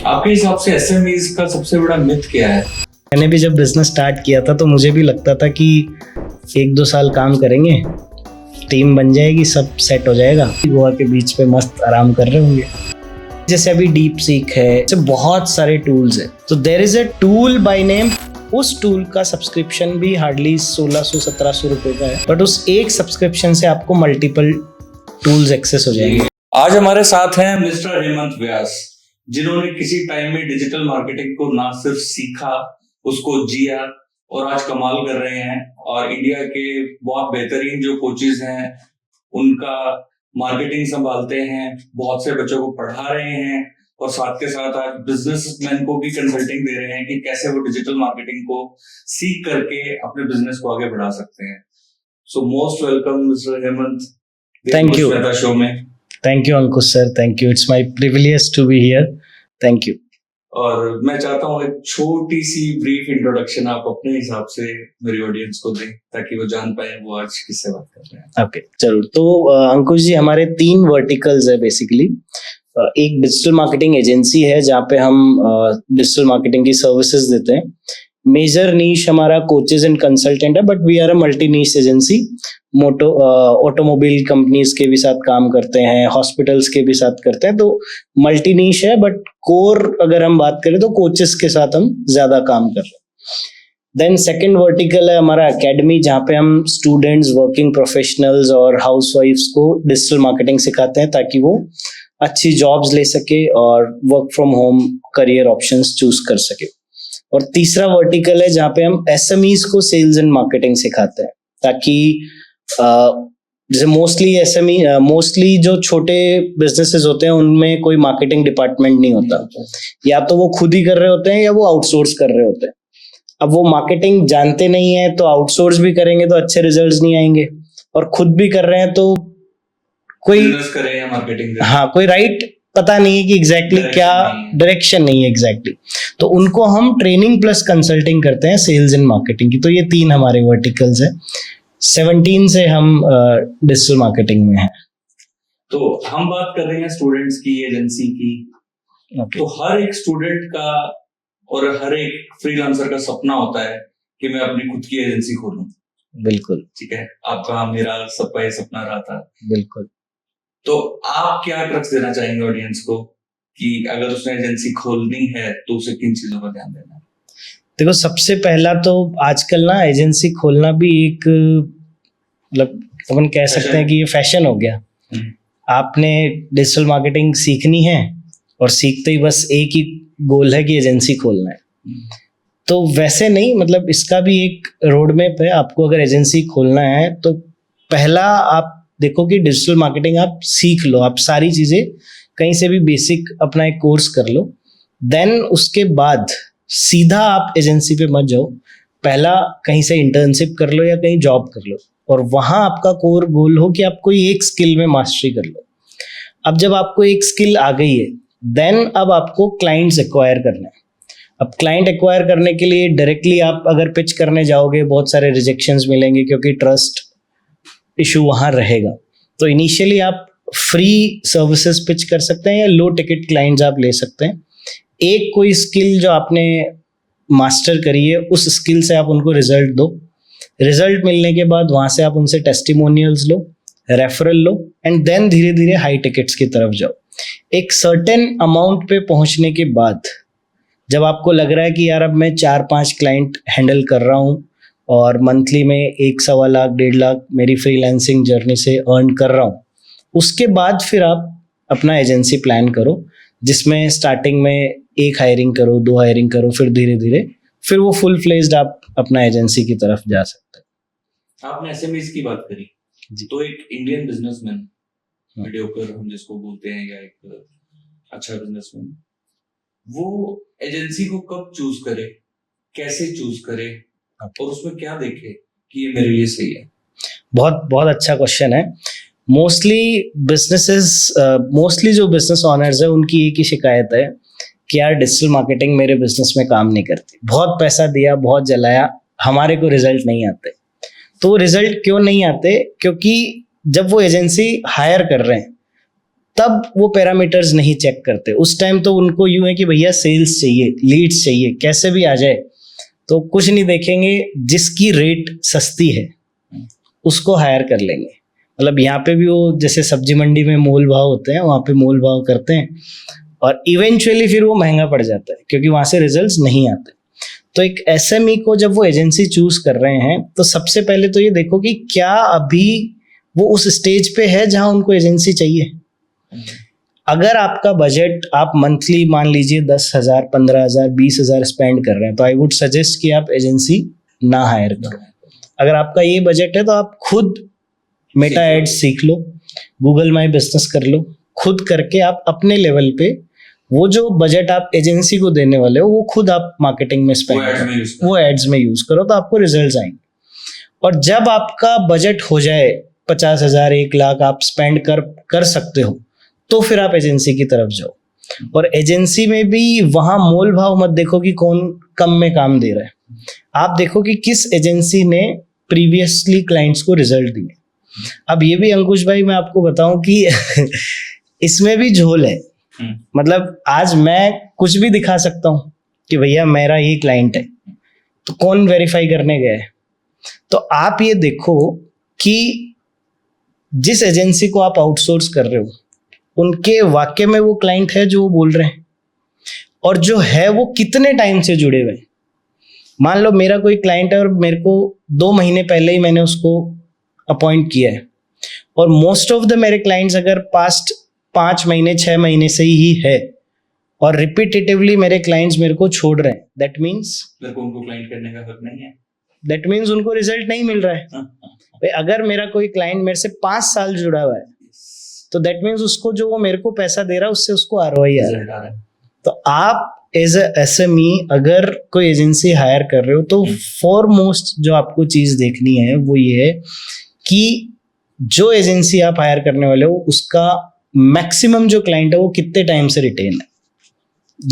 आपके हिसाब से एसएमईज का सबसे बड़ा मिथ क्या है? मैंने भी जब बिजनेस स्टार्ट किया था तो मुझे भी लगता था कि 1-2 साल काम करेंगे, टीम बन जाएगी, सब सेट हो जाएगा, गोवा के बीच पे मस्त आराम कर रहे होंगे। जैसे अभी डीप सीक है, ऐसे बहुत सारे टूल्स हैं। तो there is a tool by name, उस टूल का सब्सक्रिप्शन भी हार्डली 1600-1700 रुपए का है, बट उस एक सब्सक्रिप्शन से आपको मल्टीपल टूल्स एक्सेस हो जाएंगे। आज हमारे साथ हैं मिस्टर हेमंत व्यास, जिन्होंने किसी टाइम में डिजिटल मार्केटिंग को ना सिर्फ सीखा, उसको जिया और आज कमाल कर रहे हैं। और इंडिया के बहुत बेहतरीन जो कोचेज हैं उनका मार्केटिंग संभालते हैं, बहुत से बच्चों को पढ़ा रहे हैं और साथ के साथ आज बिजनेसमैन को भी कंसल्टिंग दे रहे हैं कि कैसे वो डिजिटल मार्केटिंग को सीख करके अपने बिजनेस को आगे बढ़ा सकते हैं। So most welcome mister Hemant, thank you show में। Thank you Ankush sir, thank you, it's my privilege to be here, thank you. और मैं चाहता हूँ एक छोटी सी ब्रीफ इंट्रोडक्शन आप अपने हिसाब से मेरी ऑडियंस को दें ताकि वो जान पाए वो आज किससे बात कर रहे हैं। ओके, जरूर। तो अंकुश जी, हमारे 3 वर्टिकल्स है बेसिकली। एक डिजिटल मार्केटिंग एजेंसी है जहाँ पे हम डिजिटल मार्केटिंग की सर्विसेज देते हैं। मेजर नीश हमारा कोचेज एंड कंसल्टेंट है, but we are a multi niche agency. Automobile companies के भी साथ काम करते हैं, हॉस्पिटल्स के भी साथ करते हैं, तो मल्टी नीश है। बट कोर अगर हम बात करें तो कोचेस के साथ हम ज्यादा काम कर रहे हैं। देन सेकंड वर्टिकल है हमारा एकेडमी, जहाँ पे हम स्टूडेंट्स, वर्किंग प्रोफेशनल्स और हाउसवाइफ्स को डिजिटल मार्केटिंग सिखाते हैं ताकि वो अच्छी जॉब्स ले सके और work from home career options choose कर सके। और तीसरा वर्टिकल है जहाँ पे हम एसएमईज को सेल्स एंड मार्केटिंग सिखाते हैं ताकि जैसे मोस्टली जो छोटे बिजनेसेस होते हैं उनमें कोई मार्केटिंग डिपार्टमेंट नहीं होता, या तो वो खुद ही कर रहे होते हैं या वो आउटसोर्स कर रहे होते हैं। अब वो मार्केटिंग जानते नहीं है तो आउटसोर्स भी करेंगे तो अच्छे रिजल्ट्स नहीं आएंगे, और खुद भी कर रहे हैं तो कोई कोई राइट पता नहीं है कि एग्जैक्टली क्या डायरेक्शन नहीं है एग्जैक्टली। तो उनको हम ट्रेनिंग प्लस कंसल्टिंग करते हैं सेल्स एंड मार्केटिंग की। तो ये 3 हमारे वर्टिकल्स है। 17 से हम डिजिटल मार्केटिंग में हैं। तो हम बात कर रहे हैं स्टूडेंट्स की, एजेंसी की। तो हर एक स्टूडेंट का और हर एक फ्रीलांसर का सपना होता है कि मैं अपनी खुद की एजेंसी खोलूं। बिल्कुल ठीक है, आपका मेरा सबका ये सपना रहा था। बिल्कुल। तो आप क्या ट्रिक्स देना चाहेंगे ऑडियंस को कि अगर उसने एजेंसी खोलनी है तो उसे किन चीजों पर ध्यान देना है? देखो, सबसे पहला तो आजकल ना एजेंसी खोलना भी एक, मतलब अपन कह सकते हैं कि ये फैशन हो गया। आपने डिजिटल मार्केटिंग सीखनी है और सीखते ही बस एक ही गोल है कि एजेंसी खोलना है। तो वैसे नहीं, मतलब इसका भी एक रोड मैप है। आपको अगर एजेंसी खोलना है तो पहला आप देखो कि डिजिटल मार्केटिंग आप सीख लो, आप सारी चीजें कहीं से भी बेसिक अपना एक कोर्स कर लो। देन उसके बाद सीधा आप एजेंसी पे मत जाओ, पहला कहीं से इंटर्नशिप कर लो या कहीं जॉब कर लो, और वहां आपका कोर गोल हो कि आप कोई एक स्किल में मास्टरी कर लो। अब जब आपको एक स्किल आ गई है, देन अब आपको क्लाइंट्स एक्वायर करना है। अब क्लाइंट एक्वायर करने के लिए डायरेक्टली आप अगर पिच करने जाओगे, बहुत सारे रिजेक्शंस मिलेंगे क्योंकि ट्रस्ट इशू वहां रहेगा। तो इनिशियली आप फ्री सर्विसेज पिच कर सकते हैं या लो टिकट क्लाइंट्स आप ले सकते हैं। एक कोई स्किल जो आपने मास्टर करी है, उस स्किल से आप उनको रिजल्ट दो। रिजल्ट मिलने के बाद वहां से आप उनसे टेस्टिमोनियल्स लो, रेफरल लो, एंड देन धीरे धीरे हाई टिकट्स की तरफ जाओ। एक सर्टेन अमाउंट पे पहुंचने के बाद जब आपको लग रहा है कि यार अब मैं 4-5 क्लाइंट हैंडल कर रहा हूँ और मंथली में 1-1.25 लाख 1.5 लाख मेरी फ्रीलांसिंग जर्नी से अर्न कर रहा हूँ, उसके बाद फिर आप अपना एजेंसी प्लान करो, जिसमें स्टार्टिंग में 1 हायरिंग करो, 2 हायरिंग करो, फिर धीरे धीरे फिर वो फुल फ्लेज्ड आप अपना एजेंसी की तरफ जा सकते हैं। आपने एसएमईज की बात करी जी। तो एक इंडियन बिजनेसमैन, मीडियोकर हम जिसको बोलते हैं, या एक अच्छा बिजनेसमैन, वो एजेंसी को कब चूज करे, कैसे चूज करे, और उसमें क्या देखे कि ये मेरे लिए सही है? बहुत बहुत अच्छा क्वेश्चन है। मोस्टली जो बिजनेस ऑनर्स है उनकी एक ही शिकायत है कि यार डिजिटल मार्केटिंग मेरे बिजनेस में काम नहीं करती, बहुत पैसा दिया, बहुत जलाया, हमारे को रिजल्ट नहीं आते। तो रिजल्ट क्यों नहीं आते? क्योंकि जब वो एजेंसी हायर कर रहे हैं तब वो पैरामीटर्स नहीं चेक करते। उस टाइम तो उनको यूं है कि भैया सेल्स चाहिए, लीड्स चाहिए, कैसे भी आ जाए। तो कुछ नहीं देखेंगे, जिसकी रेट सस्ती है उसको हायर कर लेंगे। मतलब यहाँ पे भी वो जैसे सब्जी मंडी में मोल भाव होते हैं, वहाँ पे मोल भाव करते हैं और इवेंचुअली फिर वो महंगा पड़ जाता है क्योंकि वहाँ से रिजल्ट्स नहीं आते। तो एक एसएमई को जब वो एजेंसी चूज कर रहे हैं तो सबसे पहले तो ये देखो कि क्या अभी वो उस स्टेज पे है जहां उनको एजेंसी चाहिए। अगर आपका बजट आप मंथली मान लीजिए 10,000, 15,000, 20,000 स्पेंड कर रहे हैं तो आई वुड सजेस्ट कि आप एजेंसी ना हायर करो। अगर आपका ये बजट है तो आप खुद मेटा एड्स सीख लो, गूगल माई बिजनेस कर लो, खुद करके आप अपने लेवल पे वो जो बजट आप एजेंसी को देने वाले हो वो खुद आप मार्केटिंग में स्पेंड करो, वो एड्स में यूज करो, तो आपको रिजल्ट्स आएंगे। और जब आपका बजट हो जाए 50,000, 1 लाख आप स्पेंड कर सकते हो तो फिर आप एजेंसी की तरफ जाओ। और एजेंसी में भी वहां मोल भाव मत देखो कि कौन कम में काम दे रहा है, आप देखो कि किस एजेंसी ने प्रीवियसली क्लाइंट्स को रिजल्ट दिए। अब ये भी अंकुश भाई मैं आपको बताऊं कि इसमें भी झोल है। मतलब आज मैं कुछ भी दिखा सकता हूं कि भैया मेरा ये क्लाइंट है, तो कौन वेरीफाई करने गया है? तो आप ये देखो कि जिस एजेंसी को आप आउटसोर्स कर रहे हो उनके वाकई में वो क्लाइंट है जो वो बोल रहे हैं, और जो है वो कितने टाइम से जुड़े हुए हैं। मान लो मेरा कोई क्लाइंट है और मेरे को 2 महीने पहले ही मैंने उसको अपॉइंट किया है, और मोस्ट ऑफ द मेरे क्लाइंट्स अगर पास्ट 5 महीने 6 महीने से ही है और रिपीटेटिवली मेरे क्लाइंट्स मेरे को छोड़ रहे हैं, दैट मीन्स मेरे को उनको क्लाइंट करने का हक नहीं है, दैट मीन्स उनको रिजल्ट नहीं मिल रहा है। भाई अगर मेरा कोई क्लाइंट मेरे से 5 साल जुड़ा हुआ है तो दैट मीन्स उसको जो वो मेरे को पैसा दे रहा है उससे उसको आरओआई आ रहा है। तो आप एज अ एसएमई अगर कोई एजेंसी हायर कर रहे हो तो फॉरमोस्ट जो आपको चीज देखनी है वो ये है कि जो एजेंसी आप हायर करने वाले हो उसका मैक्सिमम जो क्लाइंट है वो कितने टाइम से रिटेन है।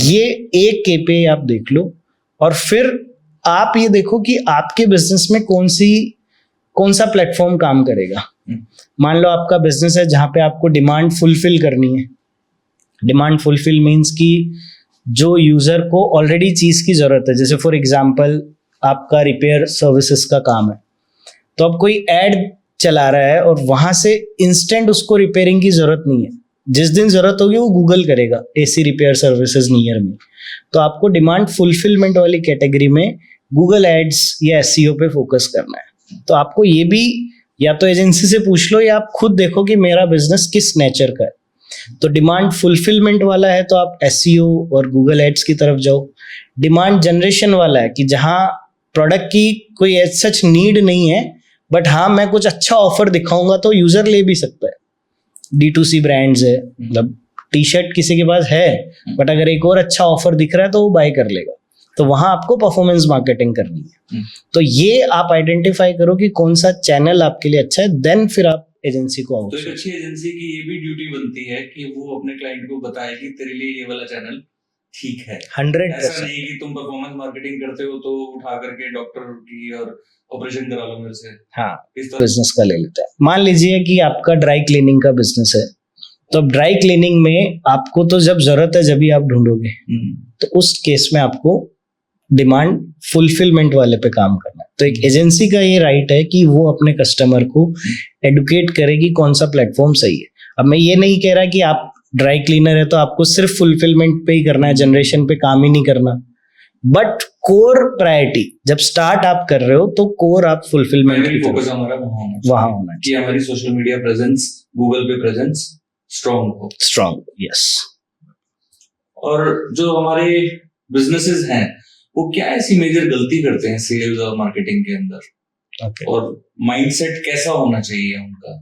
ये एक केपीआई आप देख लो, और फिर आप ये देखो कि आपके बिजनेस में कौन सा प्लेटफॉर्म काम करेगा। मान लो आपका बिजनेस है जहां पे आपको डिमांड फुलफिल करनी है। डिमांड फुलफिल मीन्स कि जो यूजर को ऑलरेडी चीज की जरूरत है, जैसे फॉर एग्जांपल आपका रिपेयर सर्विसेज का काम है, तो अब कोई ऐड चला रहा है और वहां से इंस्टेंट उसको रिपेयरिंग की जरूरत नहीं है, जिस दिन जरूरत होगी वो गूगल करेगा एसी रिपेयर सर्विसेज नियर में। तो आपको डिमांड फुलफिलमेंट वाली कैटेगरी में गूगल एड्स या एसईओ पे फोकस करना है। तो आपको ये भी या तो एजेंसी से पूछ लो या आप खुद देखो कि मेरा बिजनेस किस नेचर का है। तो डिमांड फुलफिलमेंट वाला है तो आप एसईओ और गूगल एड्स की तरफ जाओ। डिमांड जनरेशन वाला है कि जहां प्रोडक्ट की कोई एज सच नीड नहीं है, बट हाँ मैं कुछ अच्छा ऑफर दिखाऊंगा तो यूजर ले भी सकता है। D2C ब्रांड्स है, मतलब टी शर्ट किसी के पास है बट अगर एक और अच्छा ऑफर दिख रहा है तो वो बाय कर लेगा। तो वहां आपको परफॉर्मेंस मार्केटिंग करनी है। तो ये आप आइडेंटिफाई करो कि कौन सा चैनल आपके लिए अच्छा है, देन फिर आप एजेंसी को तो एक अच्छी एजेंसी की ये भी ड्यूटी बनती है कि वो अपने क्लाइंट को बताए कि तेरे लिए ये वाला चैनल ठीक है। 100%। ऐसा नहीं कि तुम परफॉर्मेंस मार्केटिंग करते हो तो उठा करके डॉक्टर की और ऑपरेशन करा लो मेरे से। हाँ, इस बिजनेस का ले लेते हैं। मान लीजिए कि आपका ड्राई क्लीनिंग का बिजनेस है, तो अब ड्राई क्लीनिंग में आपको तो जब जरूरत है जब ही आप ढूंढोगे, तो उस केस में आपको डिमांड फुलफिलमेंट वाले पे काम करना है। तो एक एजेंसी का ये राइट है कि वो अपने कस्टमर को एडुकेट करे कि कौन सा प्लेटफॉर्म सही है। अब मैं ये नहीं कह रहा कि आप ड्राई क्लीनर है तो आपको सिर्फ फुलफिलमेंट पे ही करना है, जनरेशन पे काम ही नहीं करना। बट कोर प्रायोरिटी जब स्टार्ट आप कर रहे हो तो कोर आप फुलफिलमेंट की फोकस हमारा वहां होना चाहिए कि हमारी सोशल मीडिया प्रेजेंस, गूगल पे प्रेजेंस स्ट्रॉन्ग। यस। और जो हमारे बिजनेसेस हैं वो क्या ऐसी मेजर गलती करते हैं सेल्स और मार्केटिंग के अंदर, और माइंडसेट कैसा होना चाहिए उनका?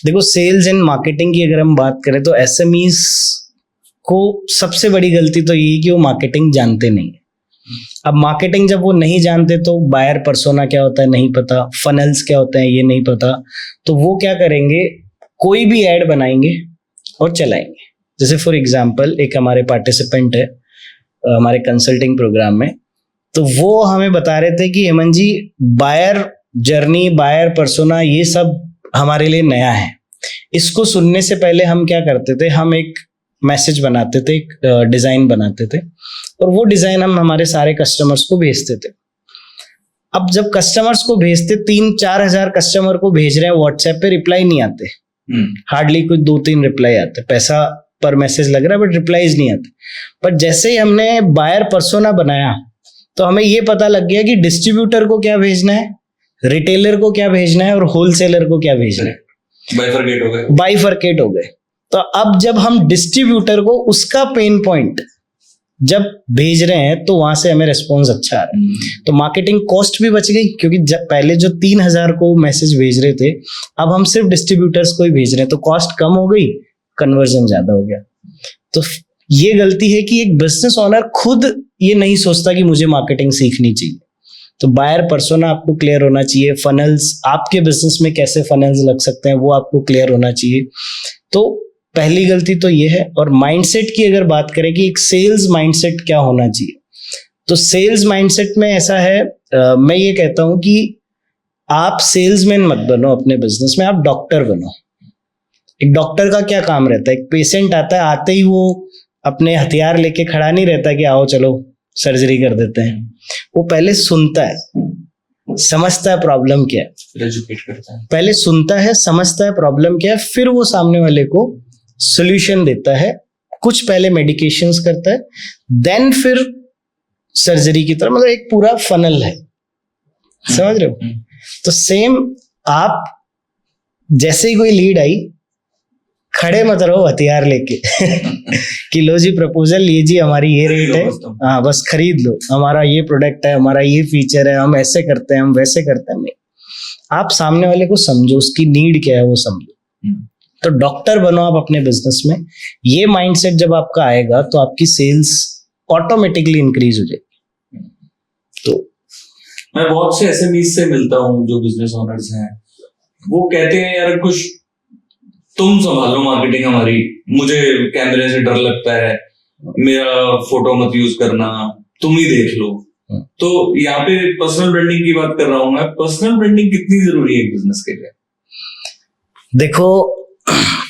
देखो, सेल्स एंड मार्केटिंग की अगर हम बात करें तो एसएमईज को सबसे बड़ी गलती तो ये है कि वो मार्केटिंग जानते नहीं है। अब मार्केटिंग जब वो नहीं जानते तो बायर पर्सोना क्या होता है नहीं पता, फनल्स क्या होते हैं ये नहीं पता, तो वो क्या करेंगे, कोई भी ऐड बनाएंगे और चलाएंगे। जैसे फॉर एग्जांपल एक हमारे पार्टिसिपेंट है हमारे कंसल्टिंग प्रोग्राम में, तो वो हमें बता रहे थे कि हेमंत जी बायर जर्नी, बायर पर्सोना ये सब हमारे लिए नया है, इसको सुनने से पहले हम क्या करते थे, हम एक मैसेज बनाते थे, एक डिजाइन बनाते थे, और वो डिजाइन हम हमारे सारे कस्टमर्स को भेजते थे। अब जब कस्टमर्स को भेजते, 3-4 हजार कस्टमर को भेज रहे हैं व्हाट्सएप पे, रिप्लाई नहीं आते, हार्डली कुछ 2-3 रिप्लाई आते, पैसा पर मैसेज लग रहा है बट रिप्लाईज नहीं आते। पर जैसे ही हमने बायर पर्सोना बनाया तो हमें ये पता लग गया कि डिस्ट्रीब्यूटर को क्या भेजना है, रिटेलर को क्या भेजना है और होलसेलर को क्या भेजना है। बाइफरकेट हो गए। तो अब जब हम डिस्ट्रीब्यूटर को उसका पेन पॉइंट जब भेज रहे हैं तो वहां से हमें रिस्पॉन्स अच्छा आ रहा है। तो मार्केटिंग कॉस्ट भी बच गई, क्योंकि जब पहले जो 3000 को मैसेज भेज रहे थे, अब हम सिर्फ डिस्ट्रीब्यूटर्स को ही भेज रहे हैं, तो कॉस्ट कम हो गई, कन्वर्जन ज्यादा हो गया। तो ये गलती है कि एक बिजनेस ओनर खुद ये नहीं सोचता कि मुझे मार्केटिंग सीखनी चाहिए। तो बायर पर्सोना आपको क्लियर होना चाहिए, फनल्स, आपके बिजनेस में कैसे फनल्स लग सकते हैं वो आपको क्लियर होना चाहिए। तो पहली गलती तो ये है। और माइंडसेट की अगर बात करें कि एक सेल्स माइंडसेट क्या होना चाहिए, तो सेल्स माइंडसेट में ऐसा है, मैं ये कहता हूं कि आप सेल्समैन मत बनो अपने बिजनेस में, आप डॉक्टर बनो। एक डॉक्टर का क्या काम रहता है, एक पेशेंट आता है, आते ही वो अपने हथियार लेके खड़ा नहीं रहता कि आओ चलो सर्जरी कर देते हैं। वो पहले सुनता है, समझता है प्रॉब्लम क्या है, एजुकेट करता है, पहले सुनता है, समझता है प्रॉब्लम क्या है, फिर वो सामने वाले को सॉल्यूशन देता है, कुछ पहले मेडिकेशंस करता है, देन फिर सर्जरी की तरफ, मतलब एक पूरा फनल है, समझ रहे हो। तो सेम आप जैसे ही कोई लीड आई, खड़े मत रहो हथियार लेके कि लो जी प्रपोजल, ये जी हमारी ये रेट है, हाँ बस खरीद लो, हमारा ये प्रोडक्ट है, हमारा ये फीचर है, हम ऐसे करते हैं, हम वैसे करते हैं। नहीं, आप सामने वाले को समझो, उसकी नीड क्या है वो समझो। तो डॉक्टर बनो आप अपने बिजनेस में। ये माइंडसेट जब आपका आएगा तो आपकी सेल्स ऑटोमेटिकली इंक्रीज हो जाएगी। तो मैं बहुत से एसएमईज से मिलता हूँ जो बिजनेस ओनर्स हैं, वो कहते हैं यार कुछ तुम संभालो मार्केटिंग हमारी, मुझे कैमरे से डर लगता है, मेरा फोटो मत यूज करना, तुम ही देख लो। तो यहाँ पे पर्सनल ब्रांडिंग की बात कर रहा हूं मैं। पर्सनल ब्रांडिंग कितनी जरूरी है एक बिजनेस के लिए? देखो,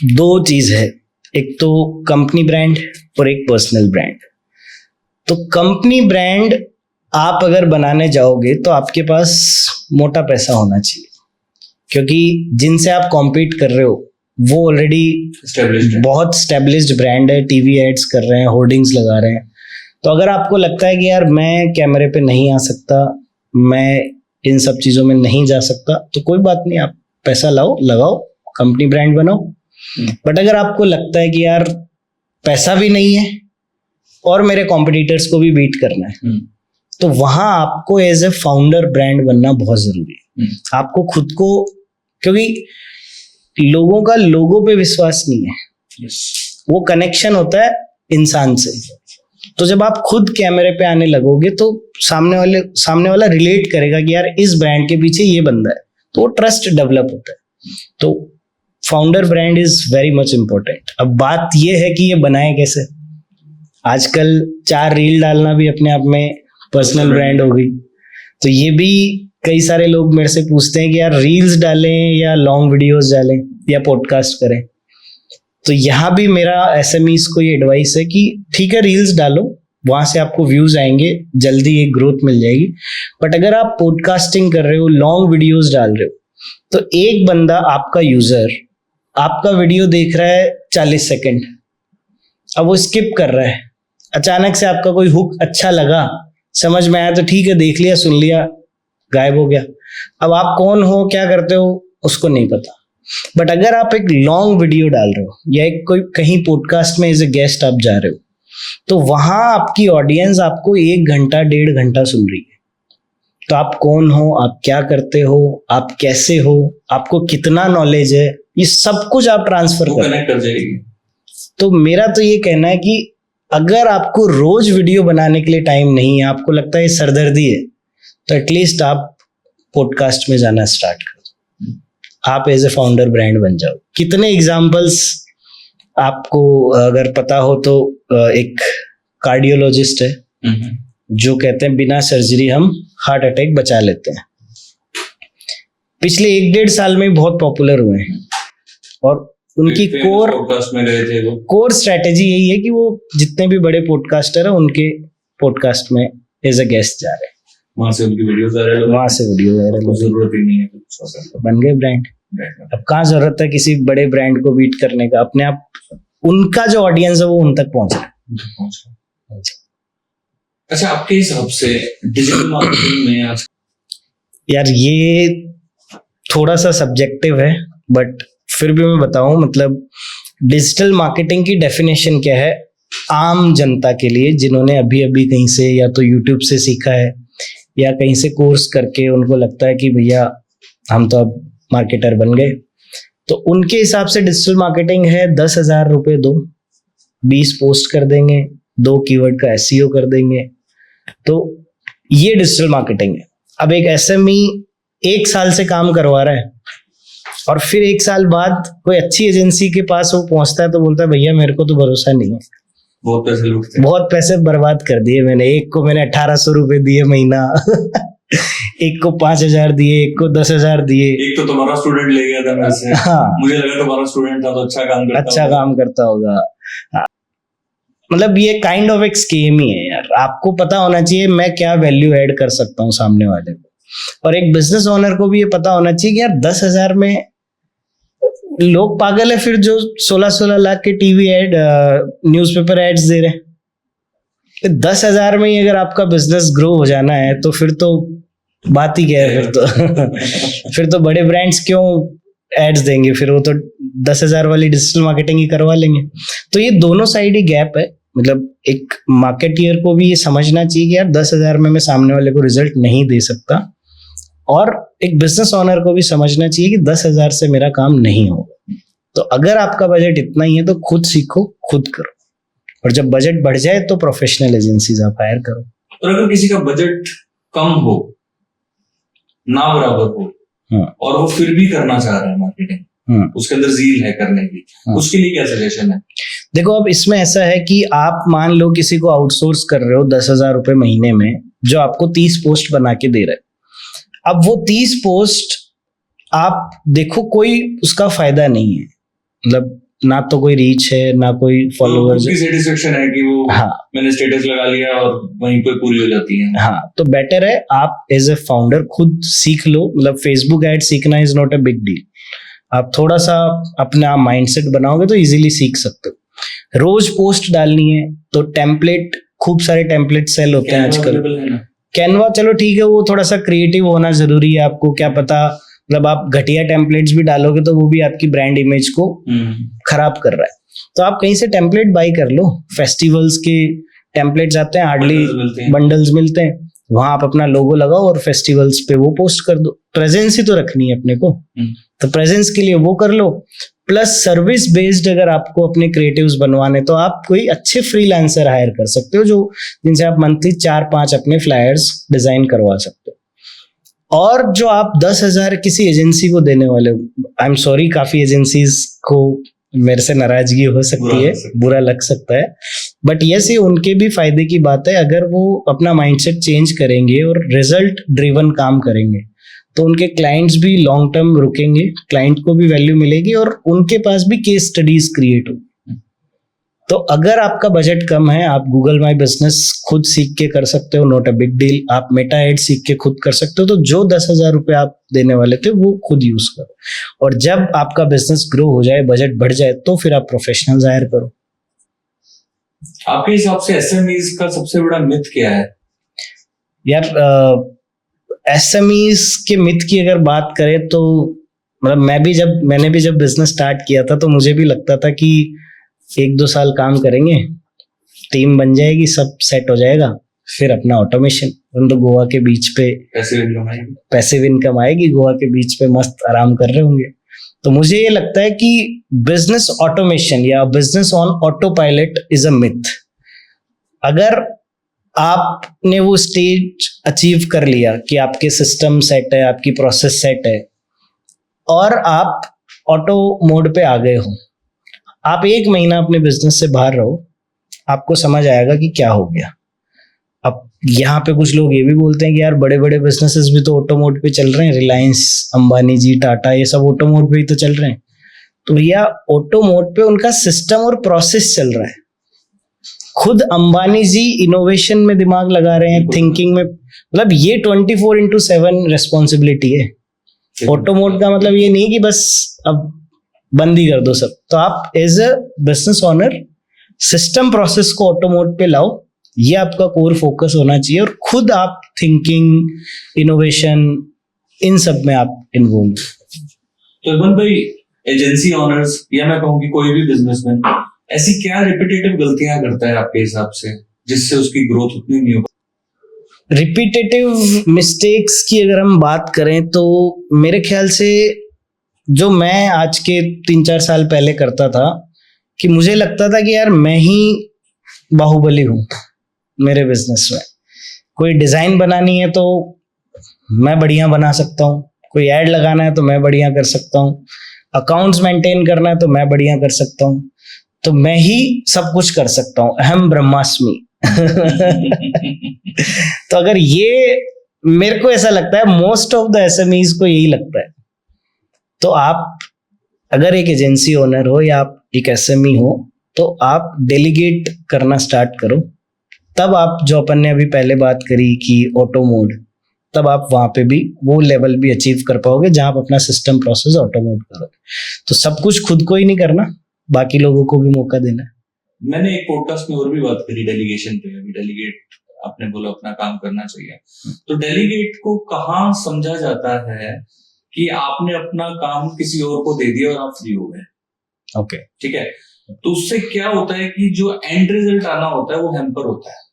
दो चीज है, एक तो कंपनी ब्रांड और एक पर्सनल ब्रांड। तो कंपनी ब्रांड आप अगर बनाने जाओगे तो आपके पास मोटा पैसा होना चाहिए, क्योंकि जिनसे आप कॉम्पीट कर रहे हो वो ऑलरेडी बहुत स्टेब्लिश्ड ब्रांड है, टीवी एड्स कर रहे हैं, होर्डिंग्स लगा रहे हैं। तो अगर आपको लगता है कि यार मैं कैमरे पे नहीं आ सकता, मैं इन सब चीजों में नहीं जा सकता, तो कोई बात नहीं, आप पैसा लाओ, लगाओ, कंपनी ब्रांड बनाओ। बट अगर आपको लगता है कि यार पैसा भी नहीं है और मेरे कॉम्पिटिटर्स को भी बीट करना है, तो वहां आपको एज ए फाउंडर ब्रांड बनना बहुत जरूरी है। आपको खुद को, क्योंकि लोगों का लोगों पे विश्वास नहीं है, वो कनेक्शन होता है इंसान से। तो जब आप खुद कैमरे पे आने लगोगे तो सामने वाला रिलेट करेगा कि यार इस ब्रांड के पीछे ये बंदा है, तो वो ट्रस्ट डेवलप होता है। तो founder brand is very much important. अब बात ये है कि ये बनाए कैसे। आजकल 4 रील डालना भी अपने आप में पर्सनल ब्रांड हो गई। तो ये भी कई सारे लोग मेरे से पूछते हैं कि यार रील्स डालें या लॉन्ग वीडियोस डालें या पॉडकास्ट करें। तो यहाँ भी मेरा एसएमईज को ये एडवाइस है कि ठीक है रील्स डालो, वहां से आपको व्यूज आएंगे, जल्दी एक ग्रोथ मिल जाएगी। बट अगर आप पॉडकास्टिंग कर रहे हो, लॉन्ग वीडियोस डाल रहे हो, तो एक बंदा, आपका यूजर, आपका वीडियो देख रहा है 40 सेकंड, अब वो स्किप कर रहा है, अचानक से आपका कोई हुक अच्छा लगा, समझ में आया तो ठीक है, देख लिया, सुन लिया, गायब हो गया। अब आप कौन हो, क्या करते हो, उसको नहीं पता। बट अगर आप एक लॉन्ग वीडियो डाल रहे हो या एक कोई कहीं पॉडकास्ट में एज ए गेस्ट आप जा रहे हो, तो वहां आपकी ऑडियंस आपको 1 घंटा 1.5 घंटा सुन रही है। तो आप कौन हो, आप क्या करते हो, आप कैसे हो, आपको कितना नॉलेज है, ये सब कुछ आप ट्रांसफर कर जाएगी। तो मेरा तो ये कहना है कि अगर आपको रोज वीडियो बनाने के लिए टाइम नहीं है, आपको लगता है सरदर्दी है, तो एटलीस्ट आप पॉडकास्ट में जाना स्टार्ट करो, आप एज ए फाउंडर ब्रांड बन जाओ। कितने एग्जांपल्स आपको अगर पता हो तो, एक कार्डियोलॉजिस्ट है जो कहते हैं बिना सर्जरी हम हार्ट अटैक बचा लेते हैं। पिछले 1-1.5 साल में बहुत पॉपुलर हुए हैं और उनकी कोर पॉडकास्ट में गए थे वो। कोर स्ट्रेटेजी यही है कि वो जितने भी बड़े पॉडकास्टर है उनके पॉडकास्ट में एज अ गेस्ट जा रहे हैं, वहां से उनकी वीडियोस आ रहे हैं, वहां से वीडियो आ रहे हैं, जरूरत ही नहीं है कुछ, बन गए ब्रांड। अब कहाँ जरूरत है किसी बड़े ब्रांड को बीट करने का, अपने आप उनका जो ऑडियंस है वो उन तक पहुंच रहा है। अच्छा, आपके हिसाब से डिजिटल मार्केटिंग में आज, यार ये थोड़ा सा सब्जेक्टिव है, बट फिर भी मैं बताऊं, मतलब डिजिटल मार्केटिंग की डेफिनेशन क्या है आम जनता के लिए, जिन्होंने अभी अभी कहीं से या तो यूट्यूब से सीखा है या कहीं से कोर्स करके उनको लगता है कि भैया हम तो अब मार्केटर बन गए, तो उनके हिसाब से डिजिटल मार्केटिंग है 10,000 रुपये दो, 20 पोस्ट कर देंगे, 2 कीवर्ड का SEO कर देंगे, तो ये डिजिटल मार्केटिंग है। अब एक SME 1 साल से काम करवा रहा है और फिर 1 साल बाद कोई अच्छी एजेंसी के पास वो पहुंचता है तो बोलता है भैया मेरे को तो भरोसा नहीं है, बहुत पैसे बर्बाद कर दिए मैंने, एक को मैंने 1800 रुपए दिए महीना एक को 5,000 दिए, एक को 10,000 दिए। एक तो तुम्हारा स्टूडेंट ले गया था मेरे से। हाँ, मुझे लगा तुम्हारा स्टूडेंट था तो अच्छा काम करता होगा। मतलब ये काइंड ऑफ एक स्कीम ही है यार, आपको पता होना चाहिए मैं क्या वैल्यू ऐड कर सकता हूँ सामने वाले को, और एक बिजनेस ओनर को भी ये पता होना चाहिए कि यार 10,000 में लोग पागल है फिर जो 16-16 लाख के टीवी एड न्यूज़पेपर एड्स दे रहे हैं। 10,000 में ही अगर आपका बिजनेस ग्रो हो जाना है तो फिर तो बात ही क्या है, फिर तो फिर तो बड़े ब्रांड्स क्यों एड्स देंगे, फिर वो तो 10,000 वाली डिजिटल मार्केटिंग ही करवा लेंगे। तो ये दोनों साइड ही गैप है, मतलब एक मार्केटियर को भी ये समझना चाहिए कि यार 10,000 में मैं सामने वाले को रिजल्ट नहीं दे सकता, और एक बिजनेस ओनर को भी समझना चाहिए कि 10,000 से मेरा काम नहीं होगा। तो अगर आपका बजट इतना ही है तो खुद सीखो, खुद करो, और जब बजट बढ़ जाए तो प्रोफेशनल एजेंसीज आप हायर करो। और अगर किसी का बजट कम हो, ना बराबर हो, और वो फिर भी करना चाह रहा है मार्केटिंग, उसके अंदर ज़ील है करने की, उसके लिए क्या सजेशन है? देखो, अब इसमें ऐसा है कि आप मान लो किसी को आउटसोर्स कर रहे हो 10,000 रुपए महीने में, जो आपको 30 पोस्ट बना के दे रहे हैं। अब वो 30 पोस्ट आप देखो, कोई उसका फायदा नहीं है, मतलब ना तो कोई रीच है ना कोई फॉलोअर्स, तो सेटिस्फेक्शन है कि वो मैंने स्टेटस लगा लिया और वहीं पे पूरी हो जाती है। हाँ, तो बेटर है आप एज ए फाउंडर खुद सीख लो। मतलब फेसबुक एड सीखना is not a big deal, आप थोड़ा सा अपना माइंडसेट बनाओगे तो इजीली सीख सकते हो। रोज पोस्ट डालनी है तो टेम्पलेट, खूब सारे टेम्पलेट सेल होते हैं आजकल। कैनवा चलो ठीक है, वो थोड़ा सा क्रिएटिव होना जरूरी है, आपको क्या पता, मतलब आप घटिया टेम्पलेट्स भी डालोगे तो वो भी आपकी ब्रांड इमेज को खराब कर रहा है। तो आप कहीं से टेम्पलेट बाई कर लो, फेस्टिवल्स के टेम्पलेट्स आते हैं, हार्डली बंडल्स मिलते हैं, वहां आप अपना लोगो लगाओ और फेस्टिवल्स पे वो पोस्ट कर दो। प्रेजेंस ही तो रखनी है अपने को, तो प्रेजेंस के लिए वो कर लो। प्लस सर्विस बेस्ड अगर आपको अपने क्रिएटिव्स बनवाने तो आप कोई अच्छे फ्रीलांसर हायर कर सकते हो, जो जिनसे आप मंथली 4-5 अपने फ्लायर्स डिजाइन करवा सकते हो। और जो आप 10,000 किसी एजेंसी को देने वाले हो, आई एम सॉरी, काफी एजेंसीज को मेरे से नाराजगी हो सकती है, बुरा लग सकता है, बट यस, ये उनके भी फायदे की बात है। अगर वो अपना माइंडसेट चेंज करेंगे और रिजल्ट ड्रिवन काम करेंगे तो उनके क्लाइंट्स भी लॉन्ग टर्म रुकेंगे, क्लाइंट को भी वैल्यू मिलेगी और उनके पास भी केस स्टडीज क्रिएट होगी। तो अगर आपका बजट कम है, आप गूगल माई बिजनेस खुद सीख के कर सकते हो, नॉट अ बिग डील। आप मेटा एड सीख के खुद कर सकते हो। तो जो 10,000 रुपए आप देने वाले थे वो खुद यूज करो, और जब आपका बिजनेस ग्रो हो जाए, बजट बढ़ जाए, तो फिर आप प्रोफेशनल्स हायर करो। आपके हिसाब से एसएमईज का सबसे बड़ा मिथ क्या है? यार एसएमईज के मिथ की अगर बात करें तो मतलब मैंने भी जब बिजनेस स्टार्ट किया था तो मुझे भी लगता था कि 1-2 साल काम करेंगे, टीम बन जाएगी, सब सेट हो जाएगा, फिर अपना ऑटोमेशन, हम तो गोवा के बीच पे पैसिव इनकम आएगी, गोवा के बीच पे मस्त आराम कर रहे होंगे। तो मुझे ये लगता है कि बिजनेस ऑटोमेशन या business on auto pilot is a myth. अगर आपने वो स्टेज अचीव कर लिया कि आपके सिस्टम सेट है, आपकी प्रोसेस सेट है और आप ऑटो मोड पे आ गए हो, आप 1 महीना अपने बिजनेस से बाहर रहो, आपको समझ आएगा कि क्या हो गया। अब यहाँ पे कुछ लोग ये भी बोलते हैं कि यार बड़े बड़े बिजनेसेस भी तो ऑटो मोड पे चल रहे हैं, रिलायंस, अंबानी जी, टाटा, ये सब ऑटो मोड पे ही तो चल रहे हैं। तो भैया ऑटो मोड पे उनका सिस्टम और प्रोसेस चल रहा है। खुद अंबानी जी इनोवेशन में दिमाग लगा रहे हैं, थिंकिंग में, मतलब ये 24/7 रेस्पॉन्सिबिलिटी है। ऑटो मोड का मतलब ये नहीं कि बस अब बंद ही कर दो सब। तो आप as a business owner system process को ऑटो मोड पे लाओ, ये आपका कोर फोकस होना चाहिए। और खुद आप थिंकिंग, इनोवेशन, इन सब में आप इन्वॉल्व। तो हेमंत भाई, एजेंसी ओनर्स या मैं कहूँ कि कोई भी बिजनेसमैन ऐसी क्या रिपीटेटिव गलतियां करता है आपके हिसाब से जिससे उसकी ग्रोथ उतनी नहीं हो? रिपीटेटिव मिस्टेक्स की अगर हम बात करें तो मेरे ख्याल से जो मैं आज के 3-4 साल पहले करता था कि मुझे लगता था कि यार मैं ही बाहुबली हूँ मेरे बिजनेस में। कोई डिजाइन बनानी है तो मैं बढ़िया बना सकता हूँ, कोई ऐड लगाना है तो मैं बढ़िया कर सकता हूँ, अकाउंट्स मेंटेन करना है तो मैं बढ़िया कर सकता हूँ, तो मैं ही सब कुछ कर सकता हूँ, अहम ब्रह्मास्मि। तो अगर ये, मेरे को ऐसा लगता है मोस्ट ऑफ द एसएमईज को यही लगता है। तो आप अगर एक एजेंसी ओनर हो या आप एक एसएमई हो तो आप डेलीगेट करना स्टार्ट करो। तब आप, जो अपन ने अभी पहले बात करी कि ऑटो मोड, तब आप वहां पे भी वो लेवल भी अचीव कर पाओगे जहां आप अपना सिस्टम प्रोसेस ऑटो मोड करोगे। तो सब कुछ खुद को ही नहीं करना, बाकी लोगों को भी मौका देना है। मैंने एक पॉडकास्ट में और भी बात करी डेलीगेशन पे। अभी डेलीगेट आपने बोला अपना काम करना चाहिए, तो डेलीगेट को कहाँ समझा जाता है कि आपने अपना काम किसी और को दे दिया और आप फ्री हो गए? ओके, ठीक है, तो उससे क्या होता है कि जो एंड रिजल्ट आना होता है वो हैम्पर होता है।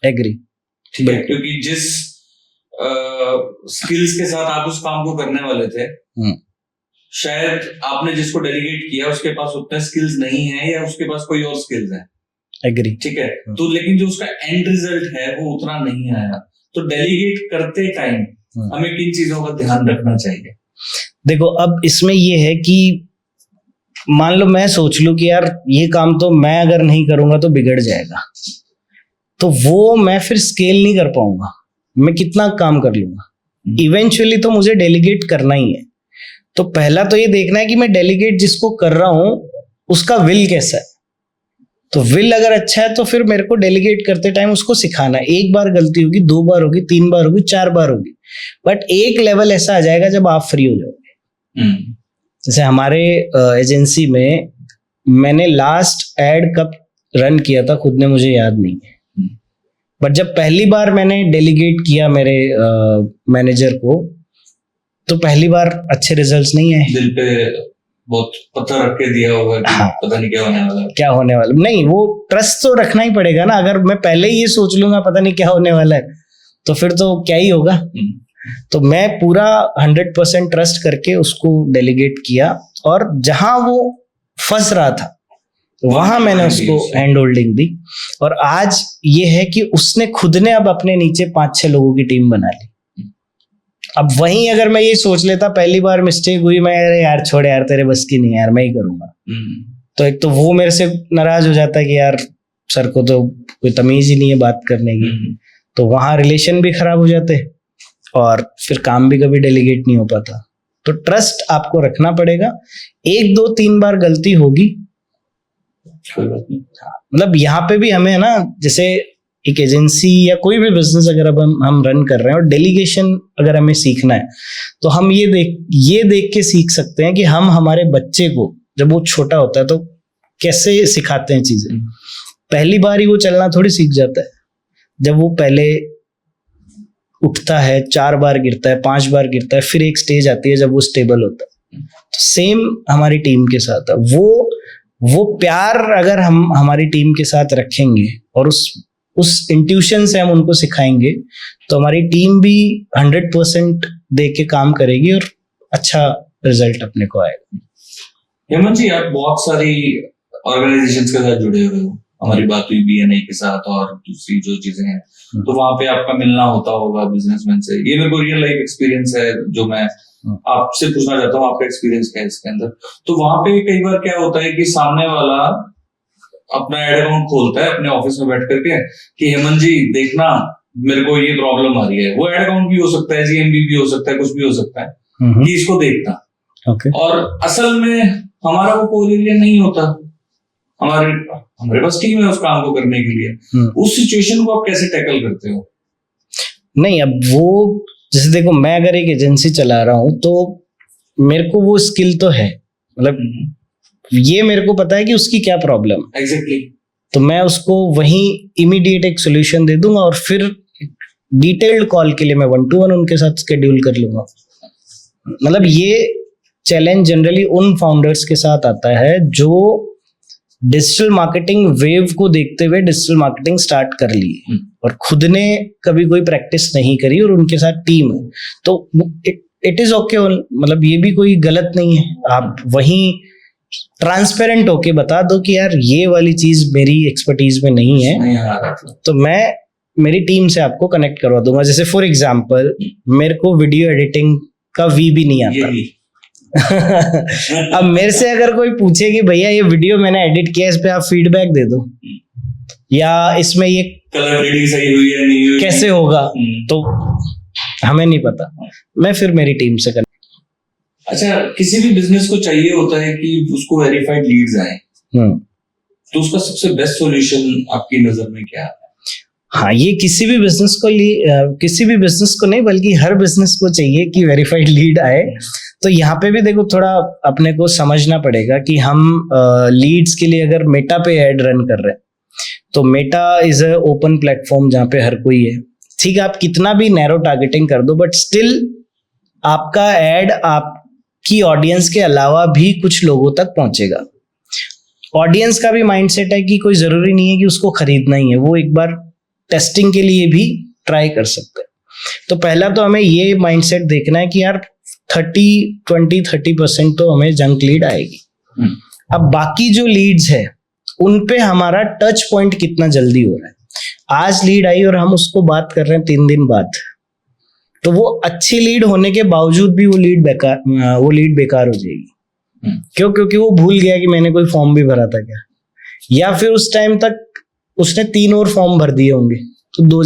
एग्री। ठीक है, क्योंकि जिस स्किल्स के साथ आप उस काम को करने वाले थे, शायद आपने जिसको डेलीगेट किया उसके पास उतने स्किल्स नहीं है या उसके पास कोई और स्किल्स है। एग्री। ठीक है, तो लेकिन जो उसका एंड रिजल्ट है वो उतना नहीं आया। तो डेलीगेट करते टाइम हमें किन चीजों का ध्यान रखना चाहिए? देखो, अब इसमें ये है कि मान लो मैं सोच लूं कि यार ये काम तो मैं अगर नहीं करूंगा तो बिगड़ जाएगा, तो वो मैं फिर स्केल नहीं कर पाऊंगा। मैं कितना काम कर लूंगा, इवेंचुअली तो मुझे डेलीगेट करना ही है। तो पहला तो ये देखना है कि मैं डेलीगेट जिसको कर रहा हूं उसका विल कैसा है। तो विल अगर अच्छा है तो फिर मेरे को डेलीगेट करते टाइम उसको सिखाना है। एक बार गलती होगी, 2 बार होगी, 3 बार होगी, 4 बार होगी, बट एक लेवल ऐसा आ जाएगा जब आप फ्री हो जाओगे। जैसे हमारे एजेंसी में मैंने लास्ट एड कब रन किया था खुद ने मुझे याद नहीं है, बट जब पहली बार मैंने डेलीगेट किया मेरे मैनेजर को, तो पहली बार अच्छे रिजल्ट्स नहीं आए। दिल पे बहुत पत्थर रख के दिया होगा कि हाँ, पता नहीं क्या होने वाला है। क्या होने वाला नहीं, वो ट्रस्ट तो रखना ही पड़ेगा ना। अगर मैं पहले ही ये सोच लूंगा पता नहीं क्या होने वाला है, तो फिर तो क्या ही होगा। तो मैं पूरा 100% ट्रस्ट करके उसको डेलीगेट किया, और जहां वो फंस रहा था वहां मैंने उसको हैंड होल्डिंग दी। और आज ये है कि उसने खुद ने अब अपने नीचे 5-6 लोगों की टीम बना ली। अब वहीं अगर मैं ये सोच लेता पहली बार मिस्टेक हुई, मैं अरे यार छोड़ यार तेरे बस की नहीं यार मैं ही करूंगा, तो एक तो वो मेरे से नाराज हो जाता है कि यार सर को तो कोई तमीज ही नहीं है बात करने की, तो वहां रिलेशन भी खराब हो जाते और फिर काम भी कभी डेलीगेट नहीं हो पाता। तो ट्रस्ट आपको रखना पड़ेगा। 1, 2, 3 बार गलती होगी, मतलब यहाँ पे भी हमें ना, जैसे एक एजेंसी या कोई भी बिजनेस अगर अब हम रन कर रहे हैं और डेलीगेशन अगर हमें सीखना है, तो हम ये देख के सीख सकते हैं कि हम हमारे बच्चे को जब वो छोटा होता है तो कैसे सिखाते हैं चीजें। पहली बार ही वो चलना थोड़ी सीख जाता है। जब वो पहले उठता है, 4 बार गिरता है, 5 बार गिरता है, फिर एक स्टेज आती है जब वो स्टेबल होता है। तो सेम हमारी टीम के साथ है। वो प्यार अगर हम हमारी टीम के साथ रखेंगे और उस इंट्यूशन से हम उनको सिखाएंगे, तो हमारी टीम भी 100% दे के काम करेगी और अच्छा रिजल्ट अपने को आएगा। हेमंत जी, आप बहुत सारी ऑर्गेनाइजेशंस के साथ जुड़े हुए हो। हमारी बात हुई बीएनआई के साथ और दूसरी जो चीजें हैं, तो वहां पे आपका मिलना होता होगा बिजनेसमैन से। ये मेरे को रियल लाइफ एक्सपीरियंस है जो मैं आपसे पूछना चाहता हूँ, आपका एक्सपीरियंस क्या है इसके अंदर। तो वहां पे कई बार क्या होता है कि सामने वाला अपना एड अकाउंट खोलता है अपने ऑफिस में बैठ करके कि हेमंत जी देखना मेरे को ये प्रॉब्लम आ रही है। वो एड अकाउंट भी हो सकता है, जीएमबी भी हो सकता है, कुछ भी हो सकता है, कि इसको देखना। Okay. और असल में हमारा वो कोर एरिया नहीं होता, हमारे पास टीम है उस काम को करने के लिए। उस सिचुएशन को आप कैसे टैकल करते हो? नहीं, अब वो जैसे देखो, मैं अगर एक एजेंसी चला रहा हूँ तो मेरे को वो स्किल तो है, मतलब ये मेरे को पता है कि उसकी क्या प्रॉब्लम। एग्जैक्टली। तो मैं उसको वहीं इमीडिएट एक सोल्यूशन दे दूंगा और फिर डिटेल्ड कॉल के लिए मैं 1-to-1 उनके साथ शेड्यूल कर लूंगा। मतलब ये चैलेंज जनरली उन फाउंडर्स के साथ आता है जो डिजिटल मार्केटिंग वेव को देखते हुए डिजिटल मार्केटिंग स्टार्ट कर ली और खुद ने कभी कोई प्रैक्टिस नहीं करी और उनके साथ टीम है, तो इट इज ओके। मतलब ये भी कोई गलत नहीं है, आप वहीं ट्रांसपेरेंट होके बता दो कि यार ये वाली चीज मेरी एक्सपर्टीज में नहीं है, तो मैं मेरी टीम से आपको कनेक्ट करवा दूंगा। जैसे फॉर एग्जांपल मेरे को वीडियो एडिटिंग का वी भी नहीं आता। अब मेरे से अगर कोई पूछे कि भैया ये वीडियो मैंने एडिट किया, इस पे आप फीडबैक दे दो, या इसमें ये कलर ग्रेडिंग सही हुई है नहीं हुई, कैसे होगा, तो हमें नहीं पता, मैं फिर मेरी टीम से कनेक्ट। अच्छा, किसी भी बिजनेस को चाहिए होता है कि उसको वेरीफाइड लीड्स आए, तो उसका सबसे बेस्ट सॉल्यूशन आपकी नजर में क्या है? हाँ, ये किसी भी बिजनेस को नहीं बल्कि हर बिजनेस को चाहिए कि वेरीफाइड लीड आए। तो यहाँ पे भी देखो, थोड़ा अपने को समझना पड़ेगा कि हम लीड्स के लिए अगर मेटा पे ऐड रन कर रहे हैं, तो Meta is a open platform जहाँ पे हर कोई है। ठीक है, आप कितना भी नैरो टारगेटिंग कर दो, बट स्टिल आपका ऐड आपकी ऑडियंस के अलावा भी कुछ लोगों तक पहुंचेगा। ऑडियंस का भी माइंडसेट है कि कोई जरूरी नहीं है कि उसको खरीदना ही है, वो एक बार टेस्टिंग के लिए भी ट्राई कर सकते हैं। तो पहला तो हमें ये माइंडसेट देखना है कि यार 30% तो हमें जंक लीड आएगी। अब बाकी जो लीड्स है उन पे हमारा टच पॉइंट कितना जल्दी हो रहा है। आज लीड आई और हम उसको बात कर रहे हैं 3 दिन बाद, तो वो अच्छी लीड होने के बावजूद भी वो लीड बेकार हो जाएगी। क्यों? क्योंकि वो भूल गया कि मैंने कोई फॉर्म भी भरा था क्या, या फिर उस टाइम तक उसने 3 और फॉर्म भर दिए होंगे, तो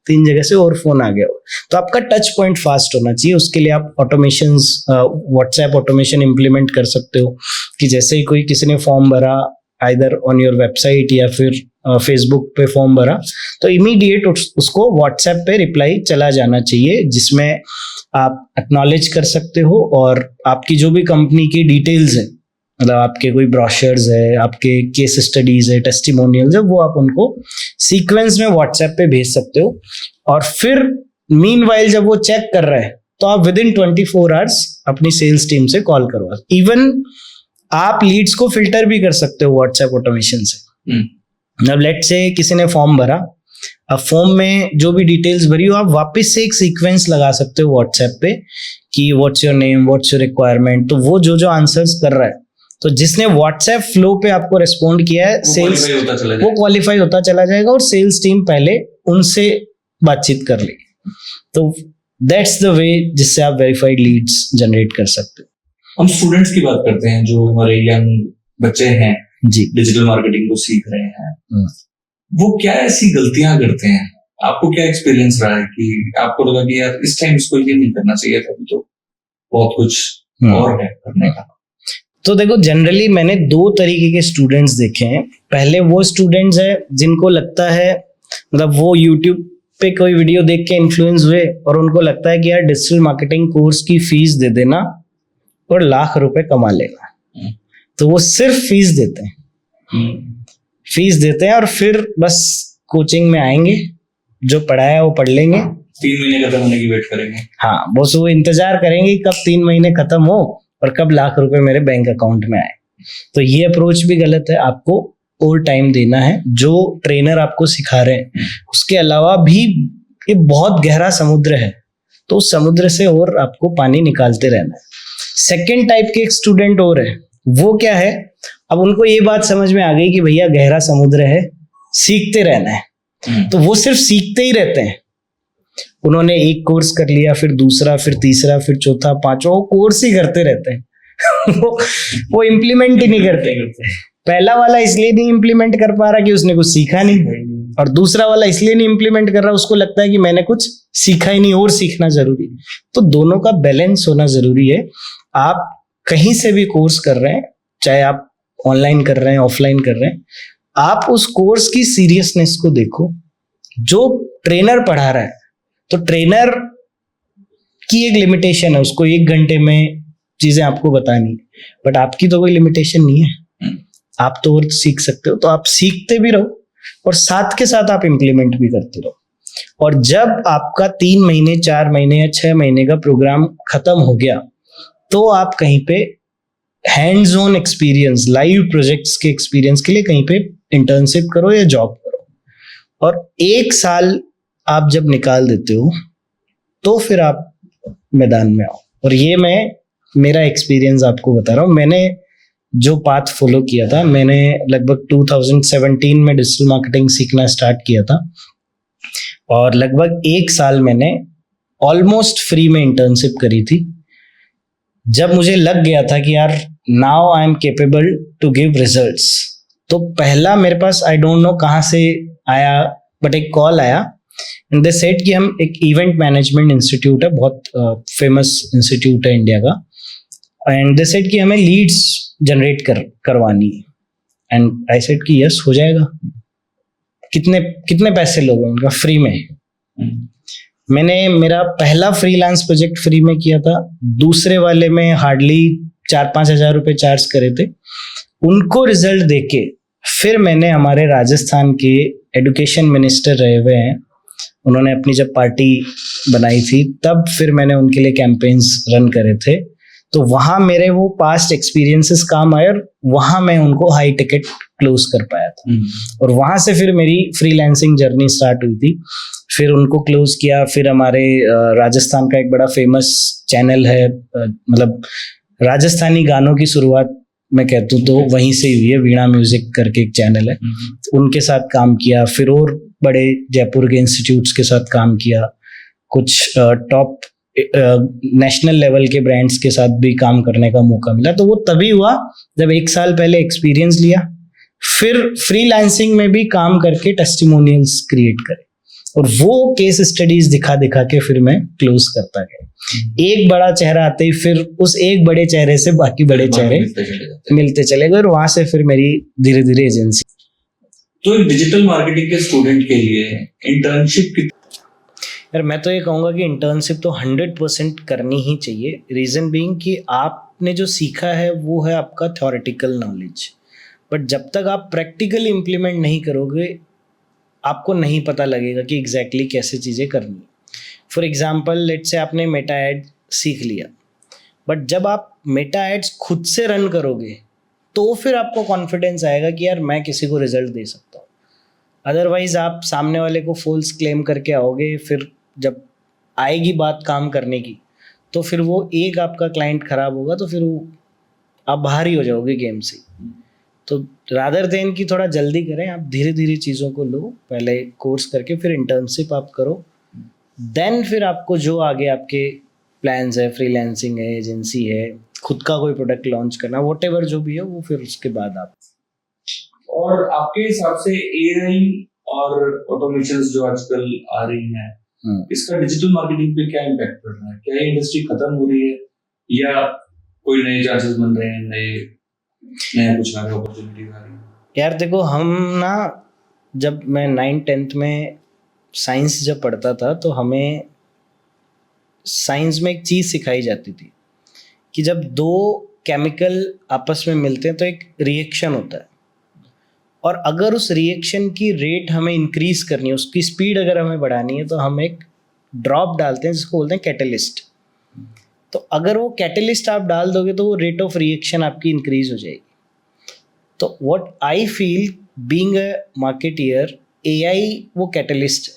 3 जगह से और फोन आ गया हो। तो आपका टच पॉइंट फास्ट होना चाहिए। उसके लिए आप ऑटोमेशंस, व्हाट्सएप ऑटोमेशन इंप्लीमेंट कर सकते हो कि जैसे ही कोई किसी ने फॉर्म भरा आइदर ऑन योर वेबसाइट या फिर फेसबुक पे फॉर्म भरा, तो इमीडिएट उसको व्हाट्सएप पे रिप्लाई चला जाना चाहिए, जिसमें आप एक्नॉलेज कर सकते हो और आपकी जो भी कंपनी की डिटेल्स है, मतलब आपके कोई ब्रोशर्स है, आपके केस स्टडीज है, टेस्टिमोनियल्स है, वो आप उनको सीक्वेंस में व्हाट्सएप पे भेज सकते हो। और फिर मीनवाइल जब वो चेक कर रहा है तो आप विद इन 24 आवर्स अपनी सेल्स टीम से कॉल करवा। इवन आप लीड्स को फिल्टर भी कर सकते हो व्हाट्सएप ऑटोमेशन से। अब लेट से किसी ने फॉर्म भरा, अब फॉर्म में जो भी डिटेल्स भरी हो आप वापस से एक सीक्वेंस लगा सकते हो व्हाट्सएप पे कि what's your name, what's your requirement. तो वो जो आंसर्स कर रहा है, तो जिसने व्हाट्सएप फ्लो पे आपको रिस्पॉन्ड किया है, सेल्स वो क्वालिफाई होता चला जाएगा और सेल्स टीम पहले उनसे बातचीत कर लेगी। तो दैट्स द वे जिससे आप वेरीफाइड लीड्स जनरेट कर सकते हो। हम स्टूडेंट्स की बात करते हैं, जो हमारे यंग बच्चे हैं जी, डिजिटल मार्केटिंग को सीख रहे हैं, वो क्या ऐसी गलतियां करते हैं? आपको क्या एक्सपीरियंस रहा है कि आपको लगा कि यार इस टाइम इसको ये नहीं करना चाहिए था, तो बहुत कुछ और है करने का? तो देखो, जनरली मैंने 2 तरीके के स्टूडेंट्स देखे हैं। पहले वो स्टूडेंट्स हैं जिनको लगता है, मतलब वो यूट्यूब पे कोई वीडियो देख के इन्फ्लुएंस हुए और उनको लगता है कि यार डिजिटल मार्केटिंग कोर्स की फीस दे देना और लाख रुपए कमा लेना। तो वो सिर्फ फीस देते हैं और फिर बस कोचिंग में आएंगे, जो पढ़ाया वो पढ़ लेंगे, 3 महीने खत्म होने की वेट करेंगे। हाँ, बस वो इंतजार करेंगे कब 3 महीने खत्म हो और कब लाख रुपए मेरे बैंक अकाउंट में आए। तो ये अप्रोच भी गलत है। आपको और टाइम देना है। जो ट्रेनर आपको सिखा रहे हैं उसके अलावा भी ये बहुत गहरा समुद्र है, तो उस समुद्र से और आपको पानी निकालते रहना है। सेकेंड टाइप के एक स्टूडेंट और है, वो क्या है, अब उनको ये बात समझ में आ गई कि भैया गहरा समुद्र है, सीखते रहना है, तो वो सिर्फ सीखते ही रहते हैं। उन्होंने एक कोर्स कर लिया, फिर दूसरा, फिर तीसरा, फिर चौथा, पांचवा, वो कोर्स ही करते रहते हैं। वो इम्प्लीमेंट ही नहीं करते। पहला वाला इसलिए नहीं इम्प्लीमेंट कर पा रहा कि उसने कुछ सीखा नहीं, और दूसरा वाला इसलिए नहीं इम्प्लीमेंट कर रहा, उसको लगता है कि मैंने कुछ सीखा ही नहीं और सीखना जरूरी। तो दोनों का बैलेंस होना जरूरी है। आप कहीं से भी कोर्स कर रहे हैं, चाहे आप ऑनलाइन कर रहे हैं, ऑफलाइन कर रहे हैं, आप उस कोर्स की सीरियसनेस को देखो। जो ट्रेनर पढ़ा रहा है, तो ट्रेनर की एक लिमिटेशन है, उसको 1 घंटे में चीजें आपको बतानी है, बट आपकी तो कोई लिमिटेशन नहीं है, आप तो और सीख सकते हो। तो आप सीखते भी रहो और साथ के साथ आप इम्प्लीमेंट भी करते रहो। और जब आपका 3 महीने, 4 महीने या 6 महीने का प्रोग्राम खत्म हो गया, तो आप कहीं पे hands on experience, live projects के एक्सपीरियंस के लिए कहीं पे इंटर्नशिप करो या जॉब करो। और 1 साल आप जब निकाल देते हो, तो फिर आप मैदान में आओ। और ये मैं मेरा एक्सपीरियंस आपको बता रहा हूँ। मैंने जो पाथ फॉलो किया था, मैंने लगभग 2017 में डिजिटल मार्केटिंग सीखना स्टार्ट किया था, और लगभग 1 साल मैंने ऑलमोस्ट फ्री में इंटर्नशिप करी थी। जब मुझे लग गया था कि यार now I am capable to give results, तो पहला मेरे पास, आई डोंट नो कहाँ से आया, बट एक कॉल आया एंड दे सेड कि हम एक इवेंट मैनेजमेंट इंस्टीट्यूट है, बहुत फेमस इंस्टीट्यूट है इंडिया का, एंड दे सेड कि हमें लीड्स जनरेट करवानी है। एंड आई सेड कि यस, हो जाएगा। कितने पैसे लोगे? उनका फ्री में। मैंने मेरा पहला फ्रीलांस प्रोजेक्ट फ्री में किया था, दूसरे वाले में हार्डली 4-5 हज़ार रुपए चार्ज करे थे। उनको रिजल्ट देके फिर मैंने, हमारे राजस्थान के एजुकेशन मिनिस्टर रहे हुए हैं, उन्होंने अपनी जब पार्टी बनाई थी, तब फिर मैंने उनके लिए कैंपेन्स रन करे थे। तो वहाँ मेरे वो पास्ट एक्सपीरियंसेस काम आए और वहाँ मैं उनको हाई टिकट क्लोज कर पाया था। और वहाँ से फिर मेरी फ्रीलांसिंग जर्नी स्टार्ट हुई थी। फिर उनको क्लोज किया। फिर हमारे राजस्थान का एक बड़ा फेमस चैनल है, मतलब राजस्थानी गानों की शुरुआत मैं कहता हूँ तो वहीं से हुई है, वीणा म्यूजिक करके एक चैनल है, उनके साथ काम किया। फिर और बड़े जयपुर के इंस्टीट्यूट्स के साथ काम किया, कुछ टॉप नेशनल लेवल के ब्रांड्स के साथ भी काम करने का मौका मिला। तो वो तभी हुआ जब 1 साल पहले एक्सपीरियंस लिया, फिर फ्रीलांसिंग में भी काम करके टेस्टिमोनियल्स क्रिएट करे, और वो केस स्टडीज दिखा दिखा के फिर मैं क्लोज करता गया। एक बड़ा चेहरा आते ही फिर उस एक बड़े चेहरे से बाकी बड़े चेहरे मिलते चले गए, और वहां से फिर मेरी धीरे धीरे एजेंसी। तो एक डिजिटल मार्केटिंग के स्टूडेंट के लिए इंटर्नशिप यार मैं तो ये कहूँगा कि इंटर्नशिप तो 100% करनी ही चाहिए। रीज़न बीइंग कि आपने जो सीखा है वो है आपका थ्योरेटिकल नॉलेज, बट जब तक आप प्रैक्टिकली इम्प्लीमेंट नहीं करोगे, आपको नहीं पता लगेगा कि एग्जैक्टली कैसे चीज़ें करनी है। फॉर एग्जाम्पल, लेट्स से आपने मेटा एड सीख लिया, बट जब आप मेटा एड्स खुद से रन करोगे तो फिर आपको कॉन्फिडेंस आएगा कि यार मैं किसी को रिजल्ट दे सकता हूँ। अदरवाइज आप सामने वाले को फॉल्स क्लेम करके आओगे, फिर जब आएगी बात काम करने की तो फिर वो एक आपका क्लाइंट खराब होगा तो फिर वो आप बाहर ही हो जाओगे गेम से। तो रादर देन कि थोड़ा जल्दी करें, आप धीरे धीरे चीज़ों को लो, पहले कोर्स करके फिर इंटर्नशिप आप करो, देन फिर आपको जो आगे आपके प्लान्स है, फ्रीलांसिंग है, एजेंसी है, खुद का कोई प्रोडक्ट लॉन्च करना, व्हाटएवर जो भी है, वो फिर उसके बाद आप। और आपके हिसाब से एआई और ऑटोमेशंस जो आजकल आ रही हैं, इसका डिजिटल मार्केटिंग पे क्या इम्पैक्ट पड़ रहा है? क्या ये इंडस्ट्री खत्म हो रही है या कोई नए चांसेस बन रहे हैं, नया कुछ आ रहा है, अपॉर्चुनिटीज आ रही है? यार देखो, हम ना, जब मैं 9th-10th में साइंस जब पढ़ता था तो हमें साइंस में एक चीज़ सिखाई जाती थी कि जब 2 केमिकल आपस में मिलते हैं तो एक रिएक्शन होता है, और अगर उस रिएक्शन की रेट हमें इंक्रीज करनी है, उसकी स्पीड अगर हमें बढ़ानी है, तो हम एक ड्रॉप डालते हैं जिसको बोलते हैं कैटलिस्ट। तो अगर वो कैटलिस्ट आप डाल दोगे तो वो रेट ऑफ रिएक्शन आपकी इंक्रीज हो जाएगी। तो what I feel being a marketeer, AI वो कैटलिस्ट है।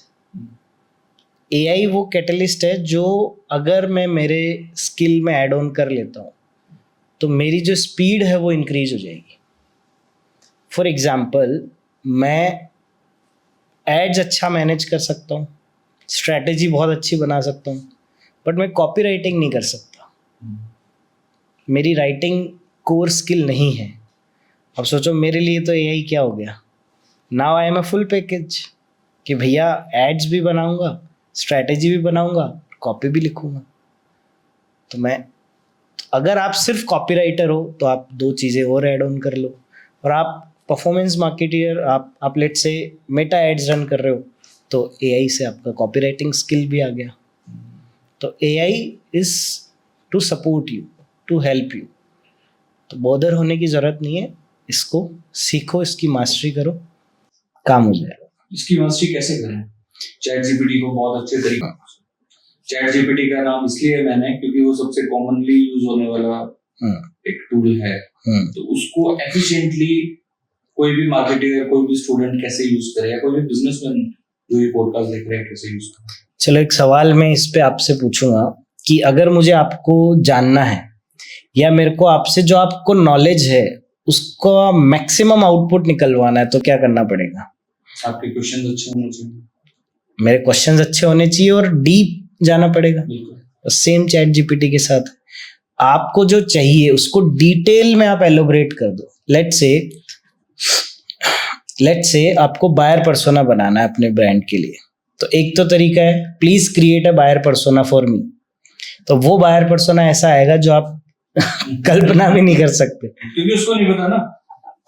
एआई वो कैटलिस्ट है जो अगर मैं मेरे स्किल में ऐड ऑन कर लेता हूँ तो मेरी जो स्पीड है वो इंक्रीज हो जाएगी। फॉर एग्जाम्पल, मैं एड्स अच्छा मैनेज कर सकता हूँ, स्ट्रैटेजी बहुत अच्छी बना सकता हूँ, बट मैं कॉपी राइटिंग नहीं कर सकता। मेरी राइटिंग कोर स्किल नहीं है। अब सोचो, मेरे लिए तो एआई क्या हो गया। Now I am a full package कि भैया एड्स भी बनाऊंगा, स्ट्रैटेजी भी बनाऊंगा, कॉपी भी लिखूंगा। तो मैं अगर आप सिर्फ कॉपीराइटर हो तो आप 2 चीज़ें और ऐड ऑन कर लो, और आप परफॉर्मेंस मार्केटियर, आप लेट से मेटा एड्स रन कर रहे हो, तो एआई से आपका कॉपीराइटिंग स्किल भी आ गया। तो AI is to support you, to help you. तो बॉदर होने की ज़रूरत नहीं है, इसको सीखो, इसकी मास्टरी करो, काम हो जाएगा। इसकी मास्टरी कैसे करें? चैट जीपीटी को बहुत अच्छे तरीके, चैट जीपीटी का नाम इसलिए मैंने क्योंकि वो सबसे कॉमनली यूज होने वाला एक टूल है। तो उसको एफिशिएंटली कोई भी मार्केटर, कोई भी स्टूडेंट कैसे यूज करे, या कोई भी बिजनेसमैन जो ये पॉडकास्ट देख रहे हैं कैसे यूज करे? चलो एक सवाल मैं इस पे आपसे पूछूंगा कि अगर मुझे आपको जानना है, या मेरे को आपसे जो आपको नॉलेज है उसको मैक्सिमम आउटपुट निकलवाना है, तो क्या करना पड़ेगा? आपके क्वेश्चंस अच्छे होने चाहिए। मेरे क्वेश्चंस अच्छे होने चाहिए और डीप जाना पड़ेगा। सेम चैट जीपीटी के साथ आपको जो चाहिए उसको डिटेल में आप एलोबरेट कर दो। लेट्स से आपको बायर पर्सोना बनाना है अपने ब्रांड के लिए, तो एक तो तरीका है, please create a buyer persona for me. तो वो बायर पर्सोना ऐसा आएगा जो आप कल्पना भी नहीं कर सकते, क्योंकि उसको नहीं पता ना,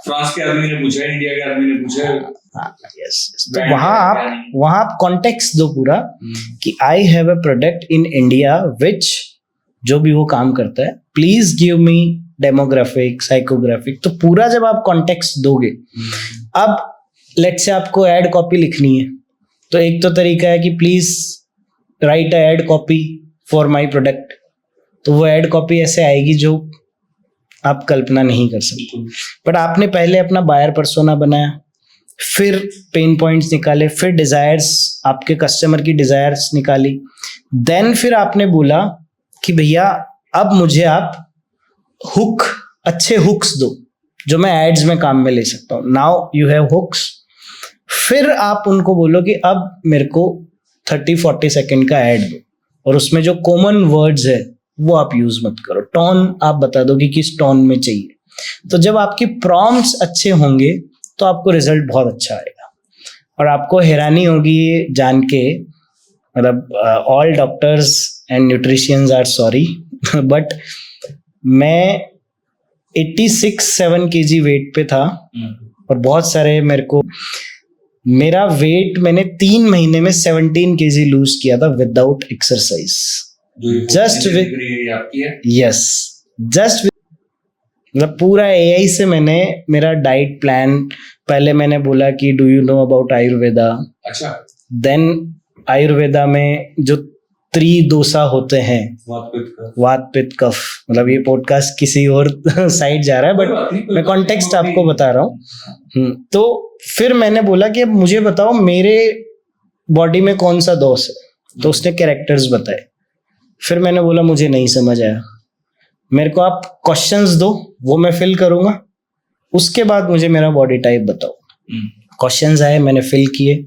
फ्रांस के आदमी ने पूछा, इंडिया के आदमी ने पूछा। यस, तो वहां आप कॉन्टेक्स्ट दो पूरा कि I have a product in India which, जो भी वो काम करता है, please give me demographic, psychographic. तो पूरा जब आप कॉन्टेक्स्ट दोगे, अब लेट्स से आपको एड कॉपी लिखनी है, तो एक तो तरीका है कि please right a ad copy for my product. तो वो एड कॉपी ऐसे आएगी जो आप कल्पना नहीं कर सकते। बट आपने पहले अपना बायर पर्सोना बनाया, फिर पेन पॉइंट्स निकाले, फिर डिजायर्स, आपके कस्टमर की डिजायर्स निकाली, देन फिर आपने बोला कि भैया अब मुझे आप हुक, अच्छे हुक्स दो जो मैं एड्स में काम में ले सकता हूँ। Now you have hooks. फिर आप उनको बोलो कि अब मेरे को 30-40 सेकंड का एड दो, और उसमें जो कॉमन वर्ड्स है वो आप यूज मत करो, टोन आप बता दो कि किस टोन में चाहिए। तो जब आपकी प्रॉम्प्ट्स अच्छे होंगे तो आपको रिजल्ट बहुत अच्छा आएगा। और आपको हैरानी होगी ये जान के, मतलब all doctors and nutritionists are sorry, but मैं 86-7 kg वेट पे था, और बहुत सारे मेरा वेट मैंने 3 महीने में 17 kg लूज किया था विदाउट एक्सरसाइज, जस्ट मतलब पूरा एआई से। मैंने मेरा डाइट प्लान, पहले मैंने बोला कि do you know about Ayurveda. अच्छा। देन आयुर्वेदा में जो त्रिदोषा होते हैं, वात पित्त कफ, मतलब ये पॉडकास्ट किसी और साइड जा रहा है, बट मैं कॉन्टेक्स्ट आपको बता रहा हूँ। तो फिर मैंने बोला कि अब मुझे बताओ मेरे बॉडी में कौन सा दोष है, तो उसने कैरेक्टर्स बताए। फिर मैंने बोला मुझे नहीं समझ आया, मेरे को आप क्वेश्चंस दो, वो मैं फिल करूंगा, उसके बाद मुझे मेरा बॉडी टाइप बताओ। क्वेश्चंस आए, मैंने फिल किए,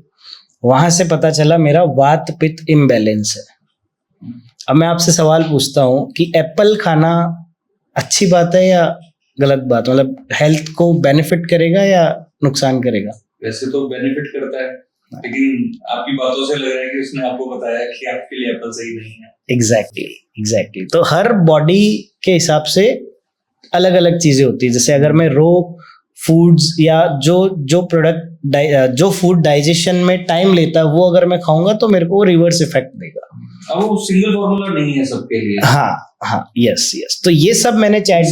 वहां से पता चला मेरा वात पित्त इम्बैलेंस है। अब मैं आपसे सवाल पूछता हूँ कि एप्पल खाना अच्छी बात है या गलत बात, मतलब हेल्थ को बेनिफिट करेगा या नुकसान करेगा? वैसे तो बेनिफिट करता है, लेकिन आपकी बातों से लग रहा है कि उसने आपको बताया कि आपके लिए एप्पल सही नहीं है। एग्जैक्टली। तो हर बॉडी के हिसाब से अलग अलग चीजें होती है। जैसे अगर मैं रो फूड्स या जो प्रोडक्ट जो फूड डाइजेशन में टाइम लेता है वो अगर मैं खाऊंगा तो मेरे को रिवर्स इफेक्ट देगा। अब वो सिंगल फॉर्मूला नहीं है सबके लिए। हाँ, यस। तो ये सब मैंने चैट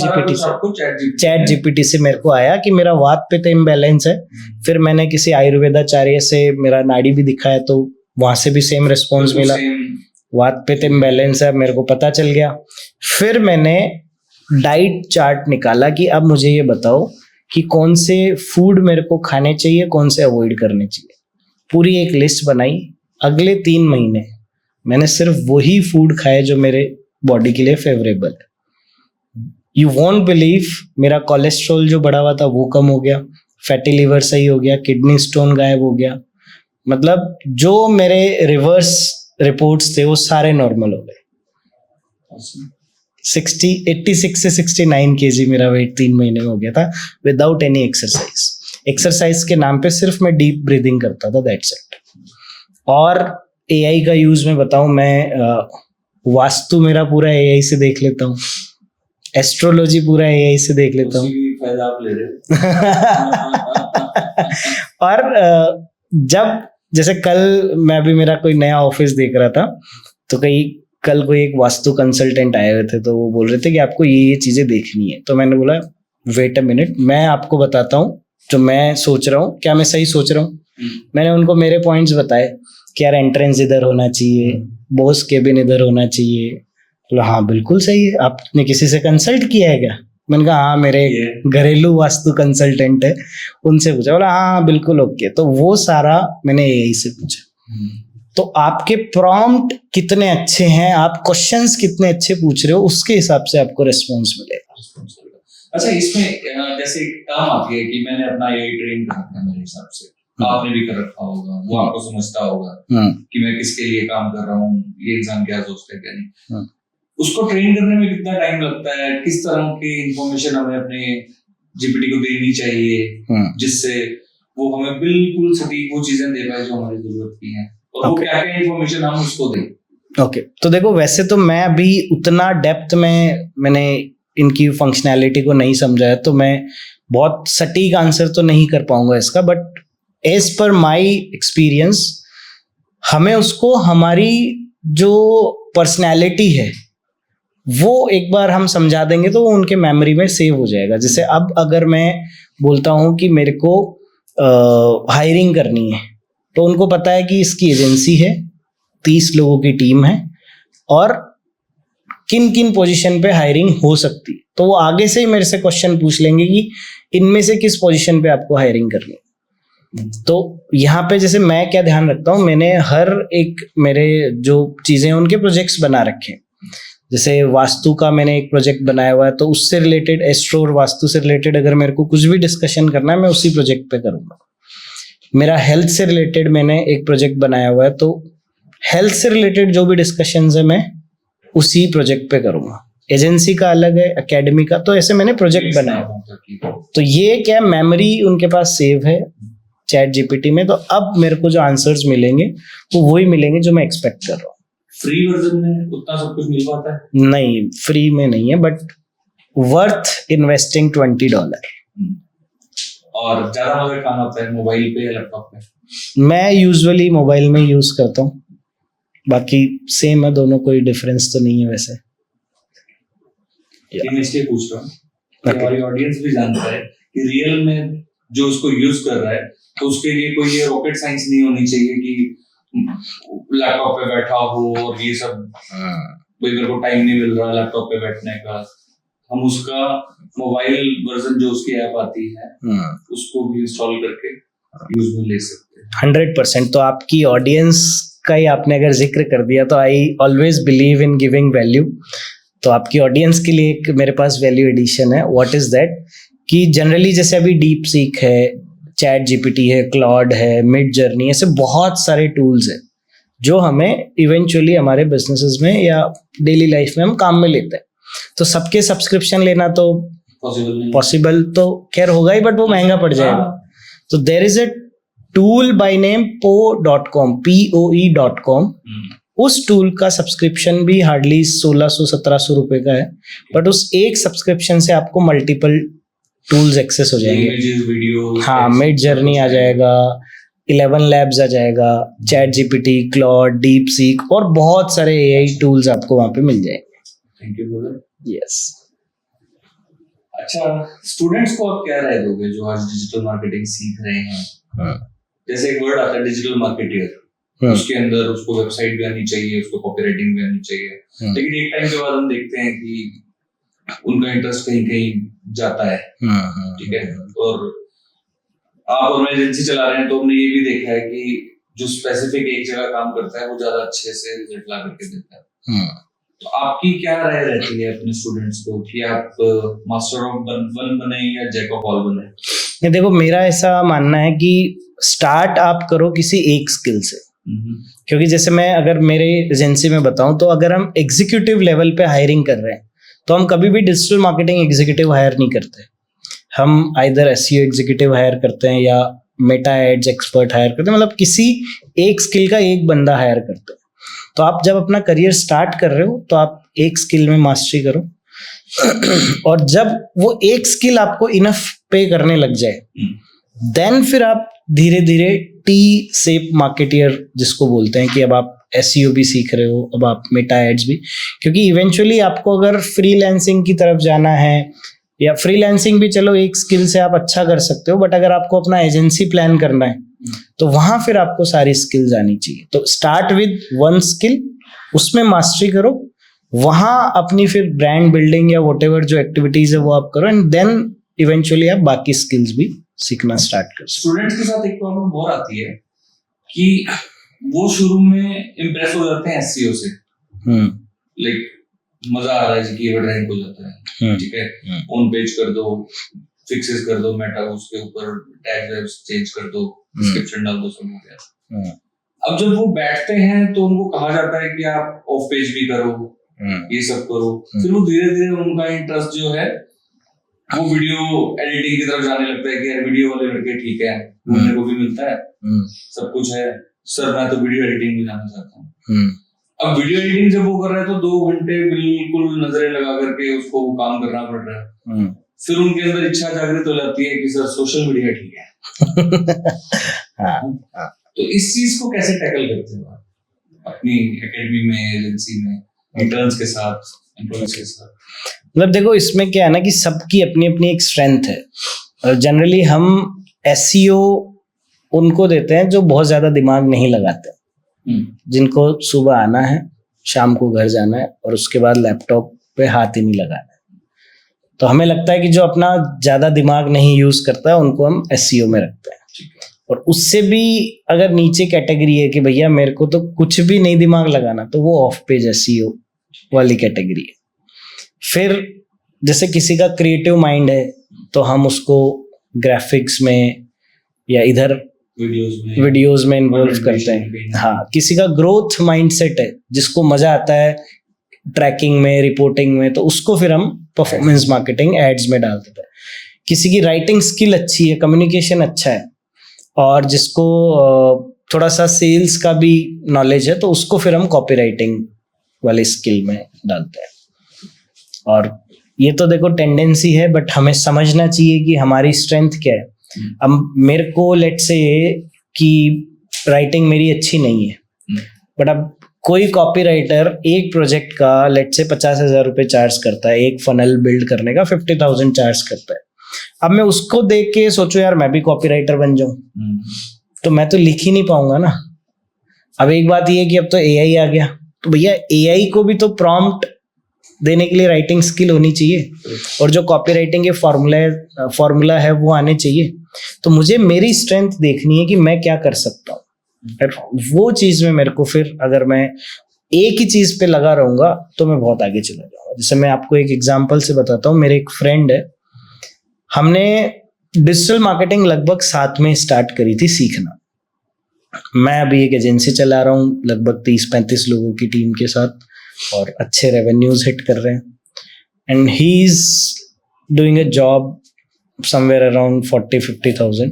जीपीटी से मेरे को आया कि मेरा वात पित्त इम्बैलेंस है। फिर मैंने किसी आयुर्वेदाचार्य से मेरा नाड़ी भी दिखाया, तो वहां से भी सेम रिस्पॉन्स मिला, वात पित्त इम्बैलेंस है, मेरे को पता चल गया। फिर मैंने डाइट चार्ट निकाला कि अब मुझे ये बताओ कि कौन से फूड मेरे को खाने चाहिए, कौन से अवॉइड करने चाहिए। पूरी एक लिस्ट बनाई। अगले 3 महीने मैंने सिर्फ वही फूड खाए जो मेरे बॉडी के लिए फेवरेबल है। यू वॉन्ट बिलीव, मेरा कोलेस्ट्रॉल जो बढ़ा हुआ था वो कम हो गया, फैटी लिवर सही हो गया, किडनी स्टोन गायब हो गया, मतलब जो मेरे रिवर्स रिपोर्ट्स थे वो सारे नॉर्मल हो गए। 86 से 69 kg मेरा वेट 3 महीने में हो गया था विदाउट एनी एक्सरसाइज के नाम पे सिर्फ मैं डीप ब्रीदिंग करता था, दैट्स इट। और एआई का यूज मैं बताऊं, मैं वास्तु मेरा पूरा एआई से देख लेता हूँ। एस्ट्रोलॉजी पूरा एआई से देख लेता हूँ। उसी फायदा आप ले रहे हो। और जब जैसे कल मैं भी मेरा कोई नया ऑफिस देख रहा था, तो कल कोई एक वास्तु कंसल्टेंट आए हुए थे, तो वो बोल रहे थे कि आपको ये चीजें देखनी है। तो मैंने बोला वेट अ मिनट, मैं आपको बताता हूँ जो मैं सोच रहा हूँ, क्या मैं सही सोच रहा हूँ। मैंने उनको मेरे पॉइंट्स बताए कि यार एंट्रेंस इधर होना चाहिए, बॉस केबिन इधर होना चाहिए। बोला हाँ बिल्कुल सही है, आपने किसी से कंसल्ट किया है क्या? मैंने कहा हाँ, मेरे घरेलू वास्तु कंसल्टेंट है, उनसे पूछा। बोला हाँ बिल्कुल ओके। तो वो सारा मैंने यही से पूछा। तो आपके प्रॉम्प्ट कितने अच्छे हैं, आप क्वेश्चंस कितने अच्छे पूछ रहे हो, उसके हिसाब से आपको रिस्पॉन्स मिलेगा। अच्छा, इसमें जैसे टर्म आती है कि मैंने अपना एआई ट्रेन कर रखा है, मेरे हिसाब से आपने भी कर रखा होगा, वो आपको समझता होगा कि मैं किसके लिए काम कर रहा हूँ, ये इंसान क्या सोचता है क्या नहीं। उसको ट्रेन करने में कितना टाइम लगता है, किस तरह की इंफॉर्मेशन हमें अपने जीपीटी को देनी चाहिए जिससे वो हमें बिल्कुल सटीक वो चीजें दे पाए जो हमारी जरूरत की है, और वो क्या क्या इंफॉर्मेशन हम उसको दें। ओके, तो देखो वैसे तो मैं अभी उतना डेप्थ में मैंने इनकी फंक्शनैलिटी को नहीं समझा है, तो मैं बहुत सटीक आंसर तो नहीं कर पाऊंगा इसका। But as per my experience, हमें उसको हमारी जो पर्सनैलिटी है वो एक बार हम समझा देंगे तो वो उनके मेमोरी में सेव हो जाएगा। जैसे अब अगर मैं बोलता हूँ कि मेरे को हायरिंग करनी है, तो उनको पता है कि इसकी एजेंसी है, 30 लोगों की टीम है, और किन किन पोजीशन पे हायरिंग हो सकती है। तो वो आगे से ही मेरे से क्वेश्चन पूछ लेंगे कि इनमें से किस पोजीशन पे आपको हायरिंग करनी है। तो यहाँ पे जैसे मैं क्या ध्यान रखता हूँ, मैंने हर एक मेरे जो चीजें हैं उनके प्रोजेक्ट्स बना रखे हैं। जैसे वास्तु का मैंने एक प्रोजेक्ट बनाया हुआ है, तो उससे रिलेटेड, एस्ट्रो और वास्तु से रिलेटेड अगर मेरे को कुछ भी डिस्कशन करना है, मैं उसी प्रोजेक्ट पे करूँगा। मेरा हेल्थ से रिलेटेड मैंने एक प्रोजेक्ट बनाया हुआ है, तो हेल्थ से रिलेटेड जो भी डिस्कशंस है मैं उसी प्रोजेक्ट पे करूँगा। एजेंसी का अलग है, एकेडमी का, तो ऐसे मैंने प्रोजेक्ट बनाया। तो ये क्या मेमोरी उनके पास सेव है चैट जीपीटी में, तो अब मेरे को जो आंसर्स मिलेंगे वो वही मिलेंगे जो मैं एक्सपेक्ट कर रहा हूँ। फ्री वर्जन में उतना सब कुछ मिल पाता है? नहीं, फ्री में नहीं है, बट वर्थ इन्वेस्टिंग $20। और ज्यादा मजा कहाँ आता है, मोबाइल पे या लैपटॉप पे? मैं यूजुअली मोबाइल में यूज करता हूँ, बाकी सेम है दोनों, कोई डिफरेंस तो नहीं है वैसे। मैं इसलिए पूछ रहा हूँ कि हमारी ऑडियंस भी जानता है कि रियल में जो उसको यूज कर रहा है, तो उसके लिए कोई ये रॉकेट साइंस नहीं होनी चाहिए कि लैपटॉप पे बैठा हो और ये सब, कोई मेरे को टाइम नहीं मिल रहा लैपटॉप पे बैठने का। हम उसका मोबाइल वर्जन जो उसकी ऐप आती है उसको भी इंस्टॉल करके यूज में ले सकते हैं। 100%। तो आपकी ऑडियंस का ही आपने अगर जिक्र कर दिया, तो I always believe in giving value. तो आपकी ऑडियंस के लिए एक मेरे पास वैल्यू एडिशन है। व्हाट इज दैट, कि जनरली जैसे अभी डीप सीक है, चैट जीपीटी है, क्लॉड है, मिड जर्नी, ऐसे बहुत सारे टूल्स हैं जो हमें इवेंचुअली हमारे बिजनेसेस में या डेली लाइफ में हम काम में लेते हैं। तो सबके सब्सक्रिप्शन लेना तो पॉसिबल तो खैर होगा ही, बट वो महंगा पड़ जाएगा। तो there is a tool by name POE.com, POE.com। उस टूल का सब्सक्रिप्शन भी हार्डली 1600-1700 रुपए का है, बट उस एक सब्सक्रिप्शन से आपको मल्टीपल टूल्स एक्सेस हो जाएंगे। हाँ, मिड जर्नी आ जाएगा, 11 लैब्स आ जाएगा, chat GPT, Claude, deep seek और बहुत सारे एआई टूल्स आपको वहां पे मिल जाएंगे। Thank you brother. यस। अच्छा, स्टूडेंट्स को आप क्या राय दोगे जो आज डिजिटल मार्केटिंग सीख रहे हैं? जैसे एक वर्ड आता है डिजिटल मार्केटियर, उसके अंदर उसको वेबसाइट भी आनी चाहिए, उसको कॉपीराइटिंग भी आनी चाहिए, लेकिन एक टाइम के बाद हम देखते हैं कि उनका इंटरेस्ट कहीं कहीं जाता है। ठीक है, और आप और मैं एजेंसी चला रहे हैं, तो हमने ये भी देखा है कि जो स्पेसिफिक एक जगह काम करता है वो ज्यादा अच्छे से रिजल्ट ला करके देता है। तो आपकी क्या राय रहती है अपने स्टूडेंट्स को कि आप मास्टर ऑफ वन बने या जैक ऑफ ऑल बने? देखो, मेरा ऐसा मानना है कि स्टार्ट आप करो किसी एक स्किल से। क्योंकि जैसे मैं अगर मेरे एजेंसी में बताऊं, तो अगर हम एग्जीक्यूटिव लेवल पे हायरिंग कर रहे हैं, तो हम कभी भी डिजिटल मार्केटिंग एग्जीक्यूटिव हायर नहीं करते। हम आइदर एसईओ एग्जीक्यूटिव हायर करते हैं या मेटा एड्स एक्सपर्ट हायर करते हैं, मतलब किसी एक स्किल का एक बंदा हायर करते हैं। तो आप जब अपना करियर स्टार्ट कर रहे हो, तो आप एक स्किल में मास्टरी करो, और जब वो एक स्किल आपको इनफ पे करने लग जाए, देन फिर आप धीरे धीरे टी शेप मार्केटियर जिसको बोलते हैं कि अब आप एसईओ भी सीख रहे हो, अब आप मेटा एड्स भी, क्योंकि इवेंचुअली आपको अगर फ्रीलांसिंग की तरफ जाना है, या फ्रीलांसिंग भी चलो एक स्किल से आप अच्छा कर सकते हो, बट अगर आपको अपना एजेंसी प्लान करना है तो वहां फिर आपको सारी स्किल्स आनी चाहिए। तो स्टार्ट विद वन स्किल, उसमें मास्टरी करो, वहां अपनी फिर ब्रांड बिल्डिंग या व्हाटएवर जो एक्टिविटीज है वो आप करो, एंड देन इवेंचुअली आप बाकी स्किल्स भी सीखना स्टार्ट कर सकते। स्टूडेंट्स के साथ एक प्रॉब्लम और आती है कि वो शुरू में इम्प्रेस हो जाते हैं एसईओ से, लाइक मजा आ रहा है कि रैंक हो जाता है, ठीक है, ऑन पेज कर दो, फिक्सेस कर दो, मेटा उसके ऊपर टैग्स चेंज कर दो, डिस्क्रिप्शन डाल दो, सब हो गया। अब जब वो बैठते हैं तो उनको कहा जाता है कि आप ऑफ पेज भी करो, ये सब करो, फिर वो धीरे धीरे उनका इंटरेस्ट जो है वो वीडियो एडिटिंग की तरफ जाने लगता है कि यार वीडियो वाले लड़के ठीक है, बोलने को भी मिलता है, सब कुछ है, सर मैं तो वीडियो एडिटिंग में जाना चाहता हूँ। अब वीडियो एडिटिंग जब वो कर रहा है तो 2 घंटे बिल्कुल नजरें लगा करके उसको काम करना पड़ रहा है, फिर उनके अंदर इच्छा जागृत हो जाती है कि सर सोशल मीडिया ठीक है। तो इस चीज को कैसे टैकल करते हो आप अपनी एकेडमी में, एजेंसी में, इंटर्न्स के साथ, एम्प्लॉइज के साथ? मतलब देखो इसमें क्या है ना कि सबकी अपनी अपनी एक स्ट्रेंथ है, और जनरली हम एसईओ उनको देते हैं जो बहुत ज्यादा दिमाग नहीं लगाते, जिनको सुबह आना है, शाम को घर जाना है, और उसके बाद लैपटॉप पे हाथ ही नहीं लगाना है। तो हमें लगता है कि जो अपना ज्यादा दिमाग नहीं यूज करता है उनको हम एसईओ में रखते हैं। और उससे भी अगर नीचे कैटेगरी है कि भैया मेरे को तो कुछ भी नहीं दिमाग लगाना, तो वो ऑफ पेज एसईओ वाली कैटेगरी है। फिर जैसे किसी का क्रिएटिव माइंड है तो हम उसको ग्राफिक्स में या इधर वीडियोस में इन्वॉल्व करते हैं। हाँ, किसी का ग्रोथ माइंडसेट है जिसको मजा आता है ट्रैकिंग में, रिपोर्टिंग में, तो उसको फिर हम परफॉर्मेंस मार्केटिंग एड्स में डाल देते हैं। किसी की राइटिंग स्किल अच्छी है, कम्युनिकेशन अच्छा है, और जिसको थोड़ा सा सेल्स का भी नॉलेज है, तो उसको फिर हम कॉपी राइटिंग वाले स्किल में डालते हैं। और ये तो देखो टेंडेंसी है, बट हमें समझना चाहिए कि हमारी स्ट्रेंथ क्या है। अब मेरे को लेट से कि राइटिंग मेरी अच्छी नहीं है, बट अब कोई कॉपीराइटर एक प्रोजेक्ट का लेट से 50,000 रुपये चार्ज करता है, एक फनल बिल्ड करने का 50,000 चार्ज करता है। अब मैं उसको देख के सोचो यार मैं भी कॉपीराइटर बन जाऊं, तो मैं तो लिख ही नहीं पाऊंगा ना। अब एक बात ये है कि अब तो एआई आ गया, तो भैया एआई को भी तो प्रॉम्प्ट देने के लिए राइटिंग स्किल होनी चाहिए, और जो कॉपी राइटिंग के फॉर्मूला है वो आने चाहिए। तो मुझे मेरी स्ट्रेंथ देखनी है कि मैं क्या कर सकता हूँ, वो चीज में मेरे को फिर अगर मैं एक ही चीज पे लगा रहूंगा तो मैं बहुत आगे चला जाऊंगा। जैसे मैं आपको एक एग्जांपल से बताता हूँ। मेरे एक फ्रेंड है, हमने डिजिटल मार्केटिंग लगभग साथ में स्टार्ट करी थी सीखना। मैं अभी एक एजेंसी चला रहा हूँ लगभग 30-35 लोगों की टीम के साथ, और अच्छे रेवेन्यूज हिट कर रहे हैं, and he is doing a job somewhere around 40-50,000।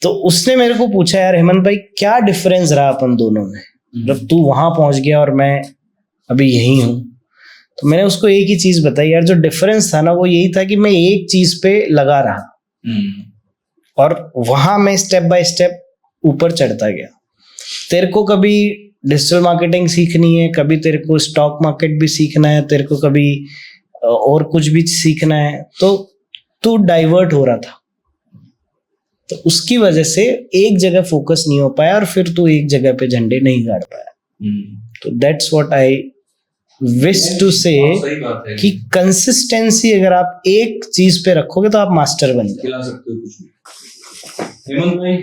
तो उसने मेरे को पूछा यार हेमंत भाई क्या डिफरेंस रहा अपन दोनों में, मतलब तू वहां पहुंच गया और मैं अभी यही हूं। तो मैंने उसको एक ही चीज बताई यार, जो डिफरेंस था ना वो यही था कि मैं एक चीज पे लगा रहा और वहां मैं स्टेप बाय स्टेप ऊपर चढ़ता गया। तेरे को कभी डिजिटल मार्केटिंग सीखनी है, कभी तेरे को स्टॉक मार्केट भी सीखना है, तेरे को कभी और कुछ भी सीखना है, तो तू डाइवर्ट हो रहा था, तो उसकी वजह से एक जगह फोकस नहीं हो पाया और फिर तू एक जगह पे झंडे नहीं गाड़ पाया। तो that's what I wish to say कि कंसिस्टेंसी अगर आप एक चीज पे रखोगे तो आप मास्टर बन सकते हो कुछ भी। हेमंत भाई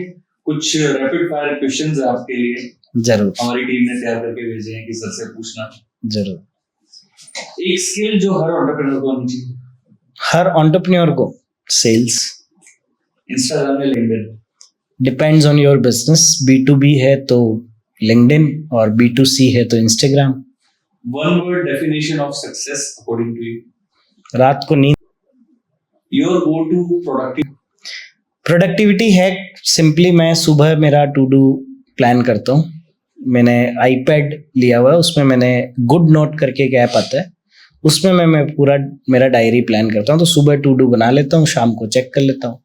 कुछ रैपिड फायर क्वेश्चंस है आपके लिए, जरूर हमारी टीम ने तैयार करके भेजे हैं कि सर से पूछना। जरूर। एक स्किल जो हर एंटरप्रेन्योर को होनी चाहिए। हर एंटरप्रेन्योर को सेल्स। इंस्टाग्राम में LinkedIn? Depends on your business. B2B है तो लिंक्डइन और B2C है तो Instagram. One word definition of success according to you? रात को नींद। Your go to productivity hack simply मैं सुबह मेरा टू डू प्लान करता हूँ। मैंने आईपैड लिया हुआ है, उसमें मैंने गुड नोट करके एक ऐप आता है, उसमें मैं पूरा मेरा डायरी प्लान करता हूँ। तो सुबह टू डू बना लेता हूँ, शाम को चेक कर लेता हूँ,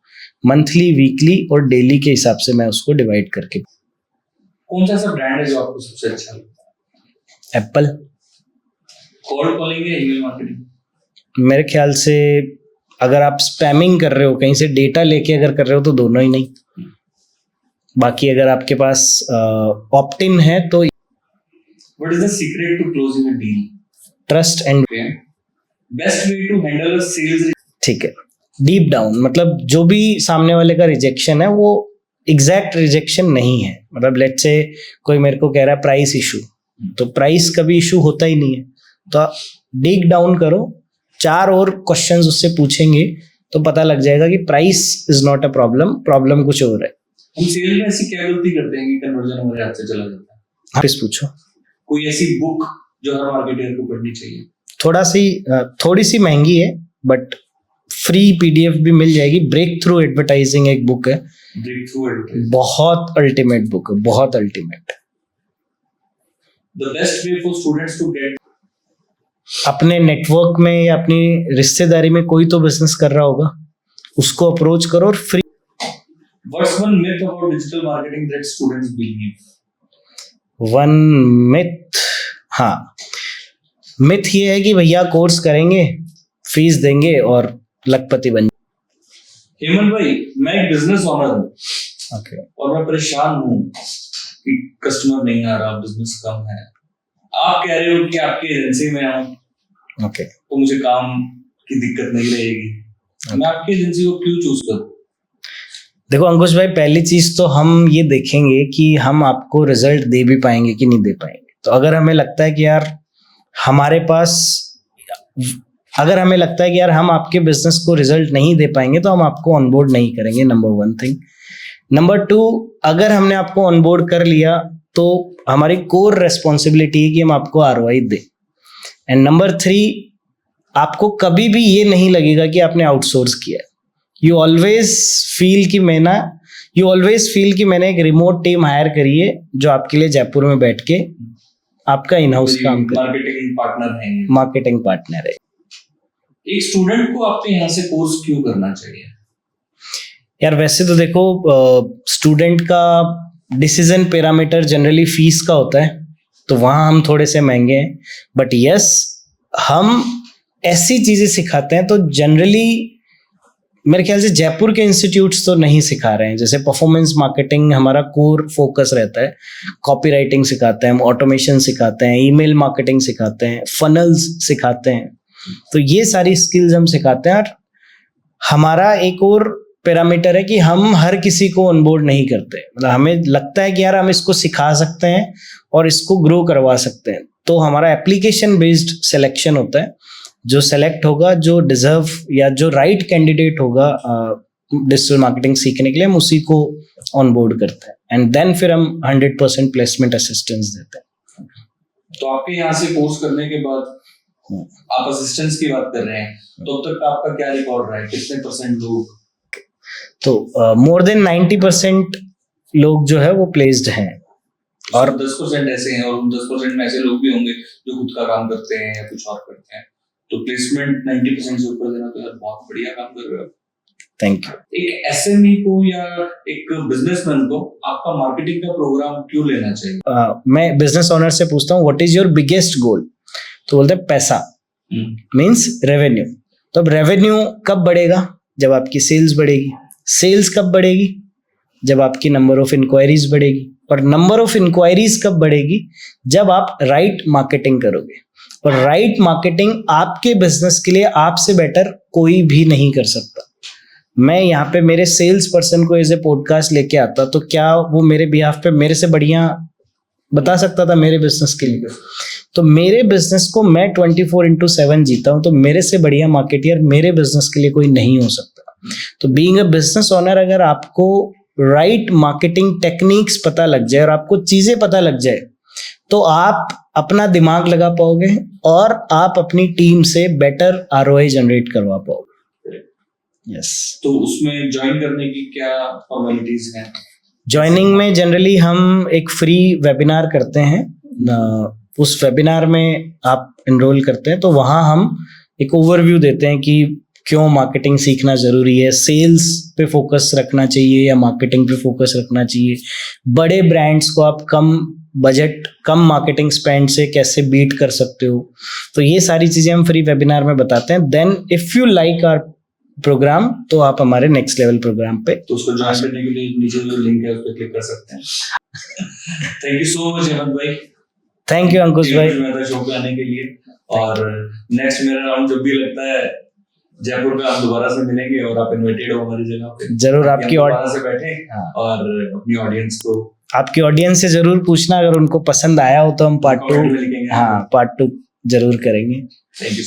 मंथली, वीकली और डेली के हिसाब से मैं उसको डिवाइड करके। कौन सा ऐसा ब्रांड है जो आपको सबसे अच्छा लगता है? एप्पल। कोल्ड कॉलिंग या ईमेल मार्केटिंग? मेरे ख्याल से अगर आप स्पैमिंग कर रहे हो, कहीं से डेटा लेके अगर कर रहे हो, तो दोनों ही नहीं। बाकी अगर आपके पास ऑप्ट इन है तो what is the secret to closing a deal? Trust and best way to handle a sales. ठीक है, डीप डाउन, मतलब जो भी सामने वाले का रिजेक्शन है वो एग्जैक्ट रिजेक्शन नहीं है। मतलब लेट्स से कोई मेरे को कह रहा है प्राइस इशू, तो प्राइस कभी इशू होता ही नहीं है। तो डीप डाउन करो, 4 और क्वेश्चंस उससे पूछेंगे तो पता लग जाएगा कि price is not a problem, problem कुछ और है। हम सेल में ऐसी क्या गलती करते हैं कि कन्वर्जन हमारे हाथ से चला जाता है? हाँ, प्लीज पूछो। कोई ऐसी बुक जो हर मार्केटर को पढ़नी चाहिए? थोड़ी सी महंगी है बट फ्री पीडीएफ भी मिल जाएगी। ब्रेक थ्रू एडवर्टाइजिंग एक बुक है, ब्रेक थ्रू एडवर्टाइजिंग, बहुत अल्टीमेट बुक है, बहुत ultimate. The best way for students to get. अपने नेटवर्क में या अपनी रिश्तेदारी में कोई तो बिजनेस कर रहा होगा, उसको अप्रोच करो और free. What's one myth about digital marketing that students believe? One myth, हाँ, मिथ ये है कि भैया कोर्स करेंगे, फीस देंगे और लखपति बन। हेमंत भाई, मैं एक बिजनेस ओनर हूँ ओके, और मैं परेशान हूँ कि कस्टमर नहीं आ रहा, बिजनेस कम है। आप कह रहे हो कि आपकी एजेंसी में आऊं, ओके, तो मुझे काम की दिक्कत नहीं रहेगी। मैं आपकी एजेंसी को क्यों चूज करूं? देखो अंकुश भाई, पहली चीज तो हम ये देखेंगे कि हम आपको रिजल्ट दे भी पाएंगे कि नहीं दे पाएंगे। तो अगर हमें लगता है कि यार हम आपके बिजनेस को रिजल्ट नहीं दे पाएंगे तो हम आपको ऑनबोर्ड नहीं करेंगे, नंबर 1 थिंग। नंबर 2, अगर हमने आपको ऑनबोर्ड कर लिया तो हमारी कोर रेस्पॉन्सिबिलिटी है कि हम आपको आरओआई दें। एंड नंबर 3, आपको कभी भी ये नहीं लगेगा कि आपने आउटसोर्स किया। यू ऑलवेज फील कि मैंने एक रिमोट टीम हायर करी है जो आपके लिए जयपुर में बैठ के आपका इन हाउस काम करे। मार्केटिंग पार्टनर है। एक स्टूडेंट को आपके यहाँ से कोर्स क्यों करना चाहिए? यार वैसे तो देखो, स्टूडेंट का डिसीजन पैरामीटर जनरली फीस का होता है, तो वहाँ हम थोड़े से महंगे हैं। बट यस, हम ऐसी चीजें सिखाते हैं तो जनरली मेरे ख्याल से जयपुर के इंस्टीट्यूट्स तो नहीं सिखा रहे हैं। जैसे परफॉर्मेंस मार्केटिंग हमारा कोर फोकस रहता है, कॉपी राइटिंग सिखाते हैं हम, ऑटोमेशन सिखाते हैं, ईमेल मार्केटिंग सिखाते हैं, फनल्स सिखाते हैं। तो ये सारी स्किल्स हम सिखाते हैं। और हमारा एक और पैरामीटर है कि हम हर किसी को ऑनबोर्ड नहीं करते। मतलब हमें लगता है कि यार हम इसको सिखा सकते हैं और इसको ग्रो करवा सकते हैं, तो हमारा एप्लीकेशन बेस्ड सिलेक्शन होता है। जो सेलेक्ट होगा, जो डिजर्व या जो राइट कैंडिडेट होगा डिजिटल मार्केटिंग सीखने के लिए, हम उसी को ऑनबोर्ड करते हैं। एंड देन फिर हम 100% प्लेसमेंट असिस्टेंस देते हैं। तो आपके यहाँ से कोर्स करने के बाद आप असिस्टेंस की बात कर रहे हैं, तो अब तक आपका क्या रिकॉर्ड रहा है? कितने % लोग? तो मोर देन 90% लोग जो है वो प्लेस्ड हैं। और 10% ऐसे हैं, और 10% में ऐसे लोग भी होंगे जो खुद का काम करते हैं या कुछ और करते हैं। तो प्लेसमेंट 90% से ऊपर देना तो यार बहुत बढ़िया काम कर रहे हो। Thank you. एक एसएमई को या एक बिजनेसमैन को आपका मार्केटिंग का प्रोग्राम क्यों लेना चाहिए? मैं बिजनेस ओनर से पूछता हूँ व्हाट इज योर बिगेस्ट गोल, तो बोलते हैं पैसा, मींस रेवेन्यू। तो अब रेवेन्यू कब बढ़ेगा? जब आपकी सेल्स बढ़ेगी। सेल्स कब बढ़ेगी? जब आपकी नंबर ऑफ इंक्वायरीज बढ़ेगी। और नंबर ऑफ इंक्वायरीज कब बढ़ेगी? जब आप राइट मार्केटिंग करोगे। और राइट मार्केटिंग आपके बिजनेस के लिए आपसे बेटर कोई भी नहीं कर सकता। मैं यहाँ पे मेरे सेल्स पर्सन को एज ए पॉडकास्ट लेके आता, तो क्या वो मेरे बिहाफ पे मेरे से बढ़िया बता सकता था मेरे बिजनेस के लिए? तो मेरे बिजनेस को मैं 24/7 जीता हूँ, तो मेरे से बढ़िया मार्केटियर मेरे बिजनेस के लिए कोई नहीं हो सकता। तो बीइंग अ बिजनेस ओनर, अगर आपको राइट मार्केटिंग टेक्निक्स पता लग जाए और आपको चीजें पता लग जाए, तो आप अपना दिमाग लगा पाओगे और आप अपनी टीम से बेटर आरओआई जनरेट करवा पाओगे। यस। तो उसमें ज्वाइन करने की क्या फॉर्मेलिटीज हैं? ज्वाइनिंग में जनरली हम एक फ्री वेबिनार करते हैं उस वेबिनार में आप एनरोल करते हैं तो वहाँ हम एक ओवरव्यू देते हैं कि क्यों मार्केटिंग सीखना ज़रूरी है, सेल्स पे फोकस रखना चाहिए या मार्केटिंग पे फोकस रखना चाहिए, बड़े ब्रांड्स को आप कम बजट कम मार्केटिंग स्पेंड से कैसे बीट कर सकते हो। तो ये सारी चीज़ें हम फ्री वेबिनार में बताते हैं। Then if you like our program तो आप हमारे नेक्स्ट लेवल प्रोग्राम पे तो उसको ज्वाइन करने के लिए नीचे जो लिंक है उस पर क्लिक कर सकते हैं। Thank you so much Hemant भाई। थैंक यू अंकुश भाई शो पे आने के लिए। और नेक्स्ट मेरा राउंड जब भी लगता है जयपुर में आप दोबारा से मिलेंगे और आप इनवाइटेड हो हमारी जगह पे। जरूर आपकी दोबारा से बैठे और अपनी ऑडियंस को आपकी ऑडियंस से जरूर पूछना, अगर उनको पसंद आया हो तो हम पार्ट 2 जरूर करेंगे। Thank you.